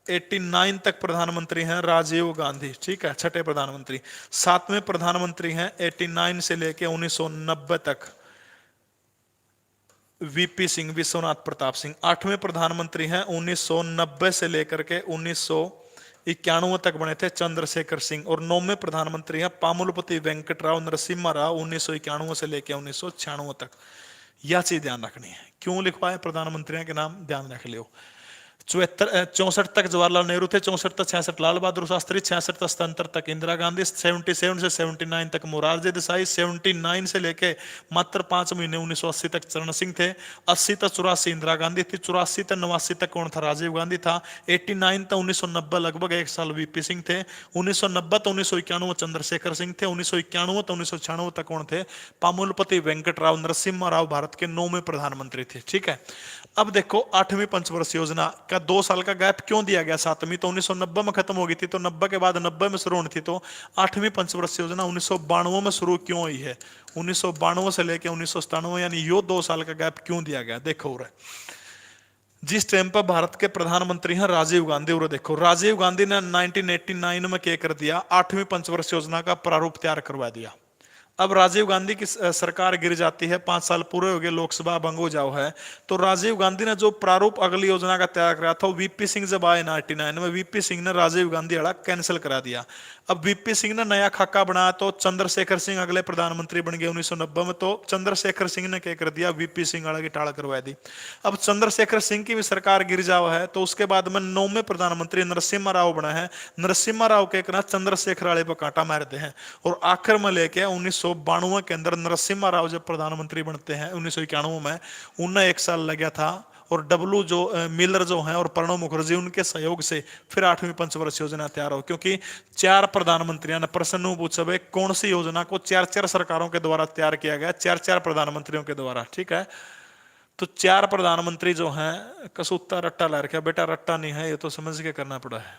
89 तक प्रधानमंत्री हैं राजीव गांधी, ठीक है, छठे प्रधानमंत्री। सातवें प्रधानमंत्री हैं 89 से लेके 1990 तक वीपी सिंह, विश्वनाथ प्रताप सिंह। आठवें प्रधानमंत्री हैं 1990 से लेकर के 1991 तक बने थे चंद्रशेखर सिंह। और 9वें प्रधानमंत्री हैं पामुलपति वेंकटराव नरसिम्हा राव 1991 से लेकर 1996 तक। यह चीज ध्यान रखनी है, क्यों लिखवाए प्रधानमंत्रियों के नाम ध्यान रख लियो। 64 तक जवाहरलाल नेहरू थे, 64 तक 66 लाल बहादुर शास्त्री, 66 तक 77 तक इंदिरा गांधी, 77 से 79 तक मोरारजी देसाई, 79 से लेके मात्र 5 महीने 1980 तक चरण सिंह थे, 80 तक 84 इंदिरा गांधी थी, 84 तक 89 तक कौन था? राजीव गांधी था। 89 तक 1990 लगभग एक साल वीपी सिंह थे। 1990 तक 1991 चंद्रशेखर सिंह थे। 1991 तक 1996 तक कौन थे? पामुलपति वेंकटराव नरसिम्हा राव भारत के 9वें प्रधानमंत्री थे, ठीक है। अब देखो आठवीं पंचवर्षीय योजना का 2 साल का गैप क्यों दिया गया? सातवीं तो 1990 में खत्म हो गई थी, तो 90 के बाद 90 में शुरू होनी थी, तो आठवीं पंचवर्षीय योजना 1992 में शुरू क्यों हुई है? 1992 से लेकर 1997, यानी यो 2 साल का गैप क्यों दिया गया? देखो रे, जिस टाइम पर भारत के प्रधानमंत्री हैं राजीव गांधी, और देखो राजीव गांधी ने 1989 में क्या कर दिया? आठवीं पंचवर्षीय योजना का प्रारूप तैयार करवा दिया। अब राजीव गांधी की सरकार गिर जाती है, 5 साल पूरे हो गए, लोकसभा भंग हो जाओ है, तो राजीव गांधी ने जो प्रारूप अगली योजना का तैयार कराया था, वीपी सिंह जब आए 99 में, वीपी सिंह ने राजीव गांधी वाला कैंसिल करा दिया। अब वीपी सिंह ने नया खाका बनाया तो चंद्रशेखर सिंह अगले प्रधानमंत्री बन गए 1990 में, तो चंद्रशेखर सिंह ने क्या कर दिया? वीपी सिंह वाला की टाल करवा दी। अब चंद्रशेखर सिंह की भी सरकार गिर जाओ है, तो उसके बाद में 9वें प्रधानमंत्री नरसिम्हा राव बना है। नरसिम्हा राव के कहना चंद्रशेखर वाले पर कांटा मारते हैं, और आखिर में लेके 1992 के अंदर नरसिम्हा राव जब प्रधानमंत्री बनते हैं 1991 में, उन्हें 1 साल लग गया था। और डब्लू जो मिलर जो हैं और प्रणब मुखर्जी, उनके सहयोग से फिर आठवीं पंचवर्षीय योजना तैयार हो, क्योंकि 4 प्रधानमंत्रियों ने प्रश्न पूछा भाई कौन सी योजना को 4 सरकारों के द्वारा तैयार किया गया? 4 प्रधानमंत्रियों के द्वारा, ठीक है। तो 4 प्रधानमंत्री जो हैं कसूता रट्टा ला रखा बेटा, रट्टा नहीं है ये, तो समझ के करना पड़ा है।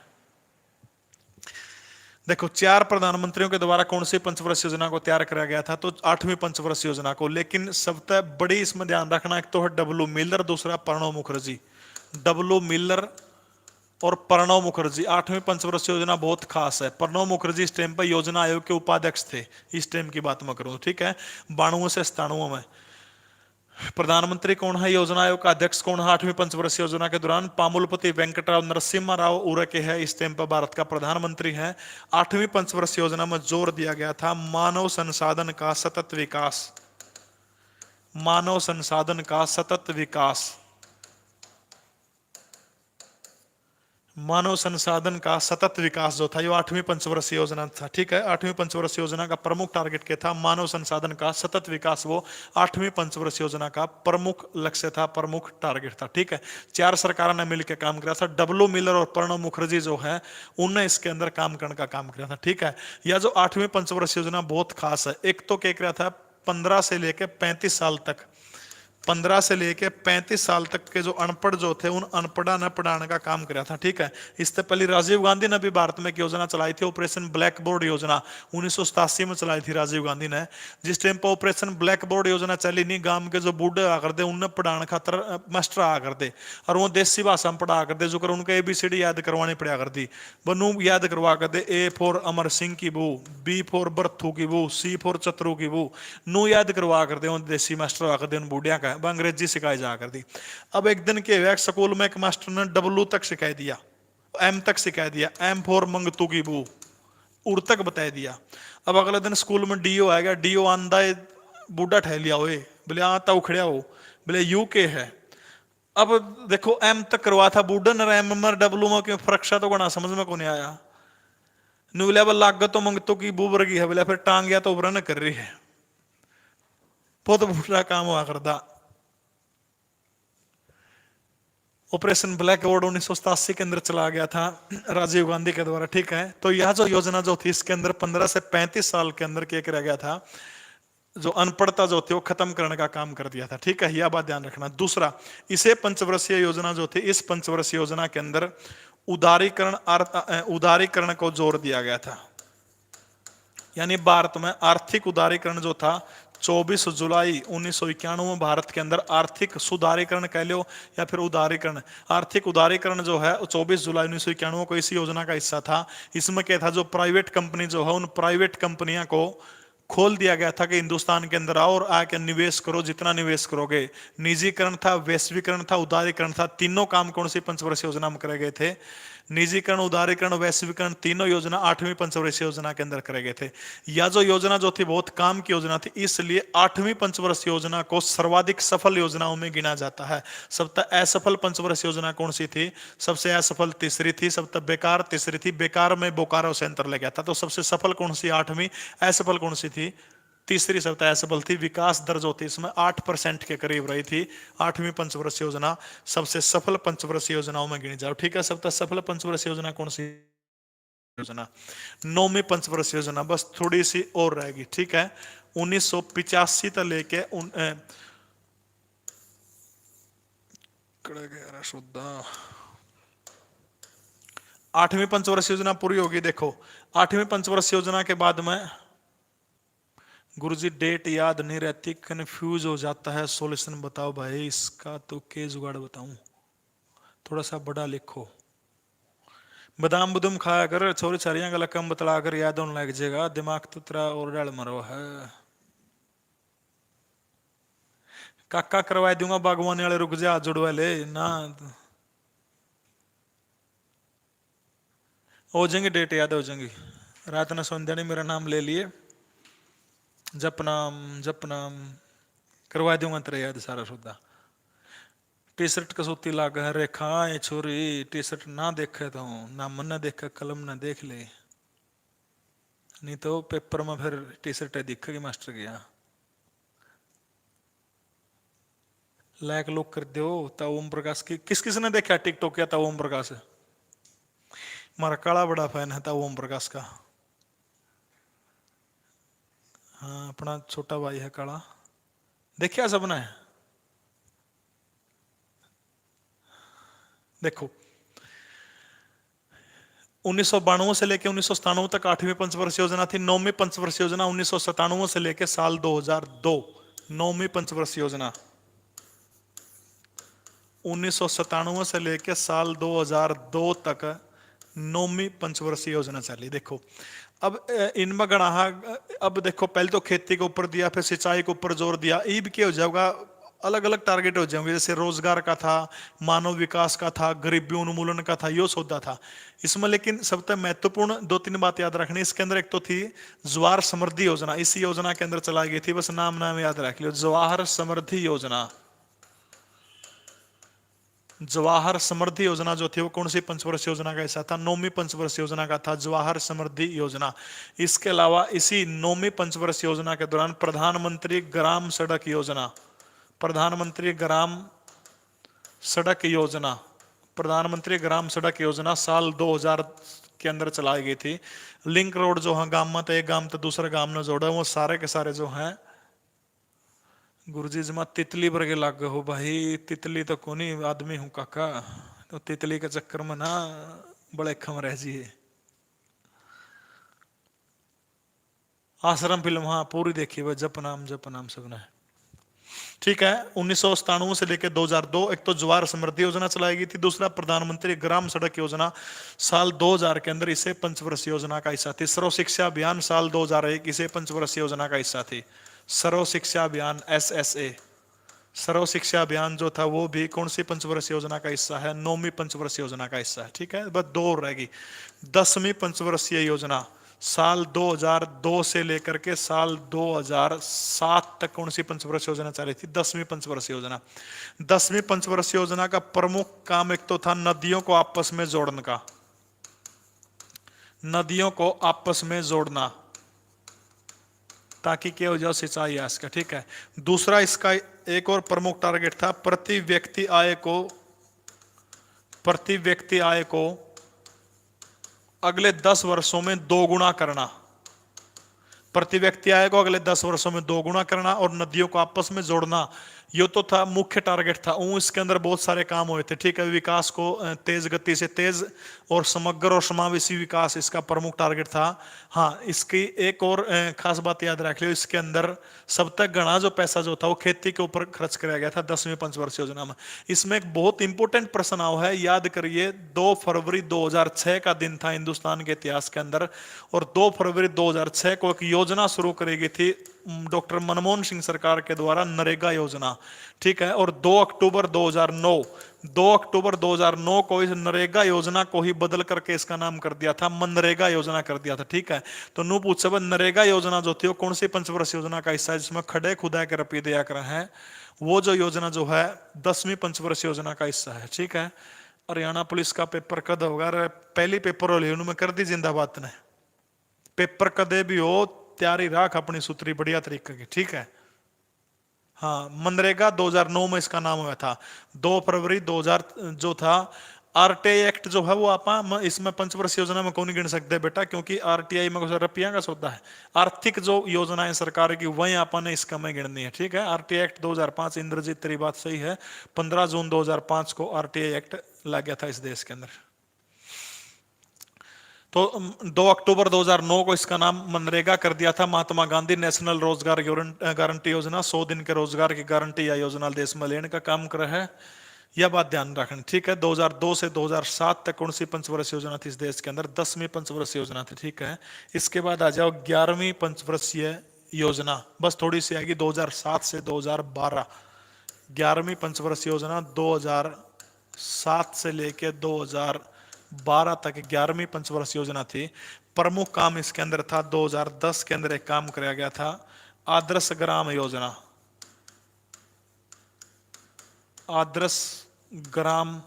देखो 4 प्रधानमंत्रियों के द्वारा कौन सी पंचवर्ष योजना को तैयार कराया गया था, तो 8वीं पंचवर्ष योजना को। लेकिन सबसे बड़ी इसमें ध्यान रखना, एक तो है डब्ल्यू मिलर, दूसरा प्रणब मुखर्जी। डब्ल्यू मिलर और प्रणब मुखर्जी, 8वीं पंचवर्ष योजना बहुत खास है। प्रणब मुखर्जी इस टाइम पर योजना आयोग के उपाध्यक्ष थे, इस टाइम की बात मैं करूं, ठीक है, 92 से 97 में। प्रधानमंत्री कौन है, योजना आयोग का अध्यक्ष कौन है 8वीं पंचवर्षीय योजना के दौरान, पामुलपति वेंकटराव नरसिम्हा राव उरके है, इस टाइम पर भारत का प्रधानमंत्री है। 8वीं पंचवर्षीय योजना में जोर दिया गया था मानव संसाधन का सतत विकास, मानव संसाधन का सतत विकास, मानव संसाधन का सतत विकास जो था, ये 8वीं पंचवर्षीय योजना था, ठीक है। 8वीं पंचवर्षीय योजना का प्रमुख टारगेट क्या था, मानव संसाधन का सतत विकास, वो 8वीं पंचवर्षीय योजना का प्रमुख लक्ष्य था, प्रमुख टारगेट था, ठीक है। 4 सरकारों ने मिलकर काम किया था। डब्ल्यू मिलर और प्रणब मुखर्जी जो है उनने इसके अंदर काम करने का काम किया था, ठीक है। यह जो 8वीं पंचवर्षीय योजना बहुत खास है। एक तो क्या किया था, 15 से लेकर 35 साल तक, 15 से लेके 35 साल तक के जो अनपढ़ जो थे, उन अनपढ़ा ने पढ़ाने का काम किया था, ठीक है। इससे पहले राजीव गांधी ने भी भारत में एक योजना चलाई थी, ऑपरेशन ब्लैक बोर्ड योजना, 1987 में चलाई थी राजीव गांधी ने। जिस टाइम पर ऑपरेशन ब्लैक बोर्ड योजना चली नहीं, गांव के जो बूढ़े आ कर दे उनने पढ़ाने खातर मास्टर आ कर दे, और वो देसी भाषा में पढ़ा कर दे, जो कर उनके ABCD याद करवानी पड़ा कर दी, बनू याद करवा कर दे, A फॉर अमर सिंह की बू, B फॉर बर्थू की बू, C फॉर चतरू की बू, नू याद करवा कर दे, देसी मास्टर आकर दे उन बूढ़िया का, अंग्रेजी सिखाई जा कर दी। अब एक दिन के वैक स्कूल में एक मास्टर ने W तक सिखाई दिया, M तक सिखा दिया, M फॉर मंगतू की बू, उड़ तक बता दिया। अब अगले दिन स्कूल में DO आ गया, DO आंदा बूढ़ा ठह लिया, हुए बोले आता उखड़िया हो, बोले UK है। अब देखो M तक करवा था बूढ़ा न, M में W में क्यों फर्क तो बना समझ में को नहीं आया। नुला लाग तो मंगतू की बू वर्गी है, बोले फिर टांग गया तो उबरा न कर रही है, बहुत बुरा काम हुआ करता। ऑपरेशन ब्लैक बोर्ड 1987 के अंदर चला गया था राजीव गांधी के द्वारा, ठीक है। तो यह जो योजना जो थी, इसके अंदर 15 से 35 साल के अंदर क्या किया गया था, जो अनपढ़ता जो थी वो खत्म करने का काम कर दिया था, ठीक है। यह बात ध्यान रखना। दूसरा, इसे पंचवर्षीय योजना जो थी, इस पंचवर्षीय योजना के अंदर उदारीकरण को जोर दिया गया था, यानी भारत में आर्थिक उदारीकरण जो था, 24 जुलाई 1991 में भारत के अंदर आर्थिक सुधारीकरण कह लो या फिर उदारीकरण, आर्थिक उदारीकरण जो है 24 जुलाई 1991 को इस योजना का हिस्सा था। इसमें क्या था, जो प्राइवेट कंपनी जो है, उन प्राइवेट कंपनियां को खोल दिया गया था कि हिंदुस्तान के अंदर आओ और आके निवेश करो, जितना निवेश करोगे। निजीकरण था, वैश्वीकरण था, उदारीकरण था, तीनों काम कौन सी पंचवर्षीय योजना में करे गए थे, निजीकरण, उदारीकरण, वैश्वीकरण, तीनों योजना 8वीं पंचवर्षीय योजना के अंदर करे गए थे। यह जो योजना जो थी बहुत काम की योजना थी, इसलिए 8वीं पंचवर्षीय योजना को सर्वाधिक सफल योजनाओं में गिना जाता है। सबसे असफल पंचवर्षीय योजना कौन सी थी, सबसे असफल तीसरी थी, सबसे बेकार तीसरी थी, बेकार में बोकारो सेंटर ले गया था। तो सबसे सफल कौन सी 8वीं, असफल कौन सी थी, तीसरी सबसे असफल थी। विकास दर जो थी इसमें 8% के करीब रही थी। 8वीं पंचवर्षीय योजना सबसे सफल पंचवर्षीय योजनाओं में गिनी जाओ, ठीक है। सबसे सफल पंचवर्षीय योजना कौन सी योजना, 9वीं पंचवर्षीय योजना, बस थोड़ी सी और रहेगी, ठीक है। 1985 तक लेके 8वीं पंचवर्षीय योजना पूरी होगी। देखो 8वीं पंचवर्षीय योजना के बाद में, गुरुजी डेट याद नहीं रहती, कंफ्यूज हो जाता है, सॉल्यूशन बताओ भाई इसका, तो के जुगाड़ बताऊं, थोड़ा सा बड़ा लिखो। बादाम बुदम खाया कर, छोरी छारियां का लकम बतला कर याद होने लग जाएगा, दिमाग तो तेरा और डाल मरो है। काका करवा दूंगा बागवानी वाले, रुक जा जुड़वा ले ना, हो जाएंगी, डेट याद हो जाएंगी। रात ने संध्या ने मेरा नाम ले लिए, जपनाम जपनाम करवा दूंगा तेरे याद सारा सुधा। टी शर्ट कसौती लाग है रेखा, ये छोरी टी शर्ट ना देखे तो ना मन न देखे, कलम न देख ले, नहीं तो पेपर में फिर टी शर्ट दिखेगी मास्टर की। यहाँ लाइक लोग कर दो। ता ओम प्रकाश की किस किस ने देखा टिकटॉक किया था, ओम प्रकाश हमारा काला बड़ा फैन है था ओम प्रकाश का। हाँ अपना छोटा भाई है काला, देखिया सबने। देखो 1992 से लेकर 1997 तक 8वीं पंचवर्षीय योजना थी। 9वीं पंचवर्षीय योजना 1997 से लेकर साल 2002। 9वीं पंचवर्षीय योजना 1997 से लेकर साल 2002 तक 9वीं पंचवर्षीय योजना चली। देखो अब इनमें गणा, अब देखो पहले तो खेती के ऊपर दिया, फिर सिंचाई के ऊपर जोर दिया। ईब क्या हो जाएगा, अलग अलग टारगेट हो जाएंगे, जैसे रोजगार का था, मानव विकास का था, गरीबी उन्मूलन का था, यो सौदा था इसमें। लेकिन सबसे महत्वपूर्ण दो तीन बात याद रखनी इसके अंदर। एक तो थी जवाहर समृद्धि योजना, इसी योजना के अंदर चलाई गई थी, बस नाम याद रख लियो, जवाहर समृद्धि योजना। जवाहर समृद्धि योजना जो थी वो कौन सी पंचवर्षीय योजना का हिस्सा था? 9वीं पंचवर्षीय योजना का था जवाहर समृद्धि योजना। इसके अलावा इसी 9वीं पंचवर्षीय योजना के दौरान प्रधानमंत्री ग्राम सड़क योजना, प्रधानमंत्री ग्राम सड़क योजना, प्रधानमंत्री ग्राम सड़क योजना साल 2000 के अंदर चलाई गई थी। लिंक रोड जो है गांव में तो एक गांव तो दूसरे गांव में जोड़ा, वो सारे के सारे जो हैं गुरुजी जमा तितली पर के लाग हो भाई। तितली तो कोनी आदमी हूं काका, तो तितली के चक्कर में ना बड़े खम रह जी। आश्रम फिल्म हाँ पूरी देखी वह, जप नाम सुना है। ठीक है, 1997 से लेकर 2002 एक तो जवाहर समृद्धि योजना चलाई गई थी, दूसरा प्रधानमंत्री ग्राम सड़क योजना साल 2000 के अंदर इसे पंचवर्षीय योजना का हिस्सा थी। सर्व शिक्षा अभियान साल 2001 इसे पंचवर्षीय योजना का हिस्सा थी। सर्व शिक्षा अभियान SSA, सर्व शिक्षा अभियान जो था वो भी कौन सी पंचवर्षीय योजना का हिस्सा है? 9वीं पंचवर्षीय योजना का हिस्सा है। ठीक है, बस दो रहेगी। 10वीं पंचवर्षीय योजना साल 2002 से लेकर के साल 2007 तक कौन सी पंचवर्षीय योजना चली थी? 10वीं पंचवर्षीय योजना। 10वीं पंचवर्षीय योजना का प्रमुख काम एक तो था नदियों को आपस में जोड़ने का, नदियों को आपस में जोड़ना ताकि क्या हो जाए सिंचाई है इसका। ठीक है, दूसरा इसका एक और प्रमुख टारगेट था प्रति व्यक्ति आय को अगले 10 वर्षों में 2 गुना करना, प्रति व्यक्ति आय को अगले 10 वर्षों में 2 गुना करना और नदियों को आपस में जोड़ना। ये तो था मुख्य टारगेट था। इसके अंदर बहुत सारे काम हुए थे। ठीक है, विकास को तेज गति से तेज और समग्र और समावेशी विकास इसका प्रमुख टारगेट था। हाँ, इसकी एक और खास बात याद रख लियो, इसके अंदर सब तक गणा जो पैसा जो था वो खेती के ऊपर खर्च किया गया था 10वीं पंचवर्षीय योजना में। इसमें एक बहुत इंपॉर्टेंट प्रश्न आया है, याद करिए 2 फरवरी 2006 का दिन था हिंदुस्तान के इतिहास के अंदर, और 2 फरवरी 2006 को एक योजना शुरू करी गई थी डॉक्टर मनमोहन सिंह सरकार के द्वारा, नरेगा योजना। ठीक है, और 2 अक्टूबर 2009 को इस नरेगा योजना को ही बदल करके इसका नाम कर दिया था, मनरेगा योजना कर दिया था। ठीक है, तो नू पूछ नरेगा योजना जो थी वो कौन सी पंचवर्षीय योजना का हिस्सा है जिसमें खड़े खुदा के रुपये दिया कर है? वो जो योजना जो है 10वीं पंचवर्षीय योजना का हिस्सा है। ठीक है, हरियाणा पुलिस का पेपर कद होगा? पहली पेपर हो लिया कर दी जिंदाबाद ने, पेपर कदे भी हो तैयारी राख अपनी सूत्री बढ़िया तरीके की। ठीक है, हाँ, मनरेगा 2009 में इसका नाम हुआ था। 2 फरवरी 2000 जो था RTI एक्ट जो है वो आप इसमें पंचवर्षीय योजना में कौन गिन सकते बेटा, क्योंकि RTI में रुपया का सौदा है। आर्थिक जो योजनाएं सरकार की वही आपने इसका में गिननी है। ठीक है, RTI एक्ट 2005, इंद्रजीत तेरी बात सही है, 15 जून 2005 को RTI एक्ट लग गया था इस देश के अंदर। तो 2 अक्टूबर 2009 को इसका नाम मनरेगा कर दिया था। महात्मा गांधी नेशनल रोजगार गारंटी योजना, 100 दिन के रोजगार की गारंटी या योजना देश में लेने का काम कर रहा है, यह बात ध्यान रखना। ठीक है, 2002 से 2007 तक कौन सी पंचवर्षीय योजना थी इस देश के अंदर? 10वीं पंचवर्षीय योजना थी। ठीक है, इसके बाद आ जाओ 11वीं पंचवर्षीय योजना, बस थोड़ी सी आएगी 2007 से 2012। 11वीं पंचवर्षीय योजना 2007 से लेकर 2012 तक 11वीं पंचवर्षीय योजना थी। प्रमुख काम इसके अंदर था 2010 के अंदर एक काम किया गया था, आदर्श ग्राम योजना। आदर्श ग्राम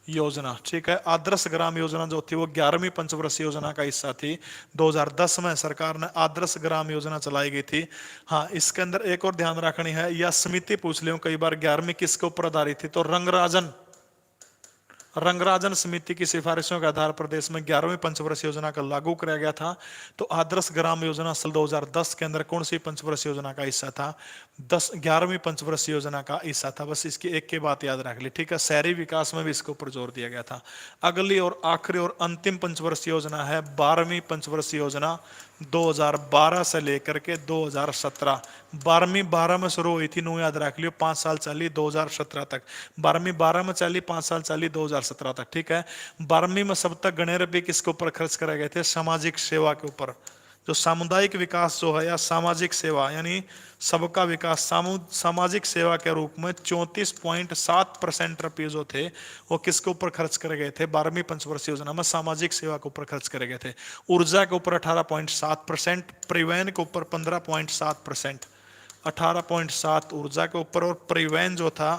योजना, ठीक है, आदर्श ग्राम योजना जो थी वो 11वीं पंचवर्षीय योजना का हिस्सा थी। 2010 में सरकार ने आदर्श ग्राम योजना चलाई गई थी। हाँ, इसके अंदर एक और ध्यान रखनी है, यह समिति पूछ लियो कई बार 11वीं किसके ऊपर आधारित थी? तो रंगराजन रंगराजन समिति की सिफारिशों के आधार पर देश में 11वीं पंचवर्षीय योजना का लागू कराया गया था। तो आदर्श ग्राम योजना साल 2010 के अंदर कौन सी पंचवर्षीय योजना का हिस्सा था? 11वीं पंचवर्षीय योजना का हिस्सा था। बस इसकी एक की बात याद रख ली, ठीक है। शहरी विकास में भी इसके ऊपर जोर दिया गया था। अगली और आखिरी और अंतिम पंचवर्षीय योजना है 12वीं पंचवर्षीय योजना, 2012 से लेकर के 2017। 12 में शुरू हुई थी, नो याद रख लियो, 5 साल चली 2017 तक। 12 में चली, 5 साल चली 2017 तक, ठीक है। 12वीं में सब तक गणे रुपये किसके ऊपर खर्च कराए गए थे? सामाजिक सेवा के ऊपर। जो सामुदायिक विकास जो है या सामाजिक सेवा यानी सबका विकास, सामाजिक सेवा के रूप में 34.7% रुपये जो थे वो किसके ऊपर खर्च करे गए थे? 12वीं पंचवर्षीय योजना में सामाजिक सेवा के ऊपर खर्च करे गए थे। ऊर्जा के ऊपर 18.7%, परिवहन के ऊपर 15.7%, 18.7 ऊर्जा के ऊपर, और परिवहन जो था,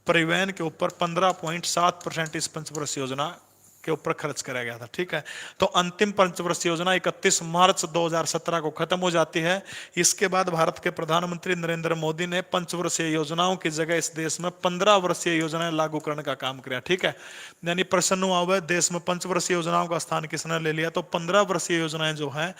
परिवहन के ऊपर 15.7% इस पंचवर्षीय योजना के ऊपर खर्च कराया गया था, ठीक है। तो अंतिम पंचवर्षीय योजना 31 मार्च 2017 को खत्म हो जाती है। इसके बाद भारत के प्रधानमंत्री नरेंद्र मोदी ने पंचवर्षीय योजनाओं की जगह इस देश में 15 वर्षीय योजनाएं लागू करने का काम किया, ठीक है। यानी प्रश्न हुआ हुआ है देश में पंचवर्षीय योजनाओं का स्थान किसने ले लिया? तो 15 वर्षीय योजनाएं जो है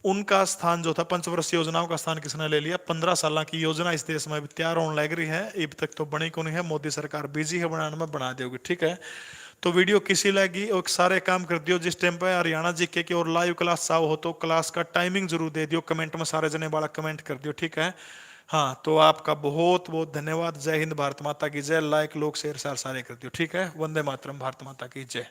उनका स्थान जो था, पंचवर्षीय योजनाओं का स्थान किसने ले लिया? 15 साल की योजना इस देश में तैयार होने लग रही है, अब तक तो बनी को नहीं है, मोदी सरकार बिजी है बनाने में, बना देगी, ठीक है। तो वीडियो किसी लगी और सारे काम कर दियो। जिस टाइम पे हरियाणा जीके की और लाइव क्लास चाहो हो तो क्लास का टाइमिंग जरूर दे दियो, कमेंट में सारे जने वाला कमेंट कर दियो, ठीक है। हाँ, तो आपका बहुत बहुत धन्यवाद। जय हिंद, भारत माता की जय। लाइक लोग शेयर सारे कर दियो, ठीक है। वंदे मातरम, भारत माता की जय।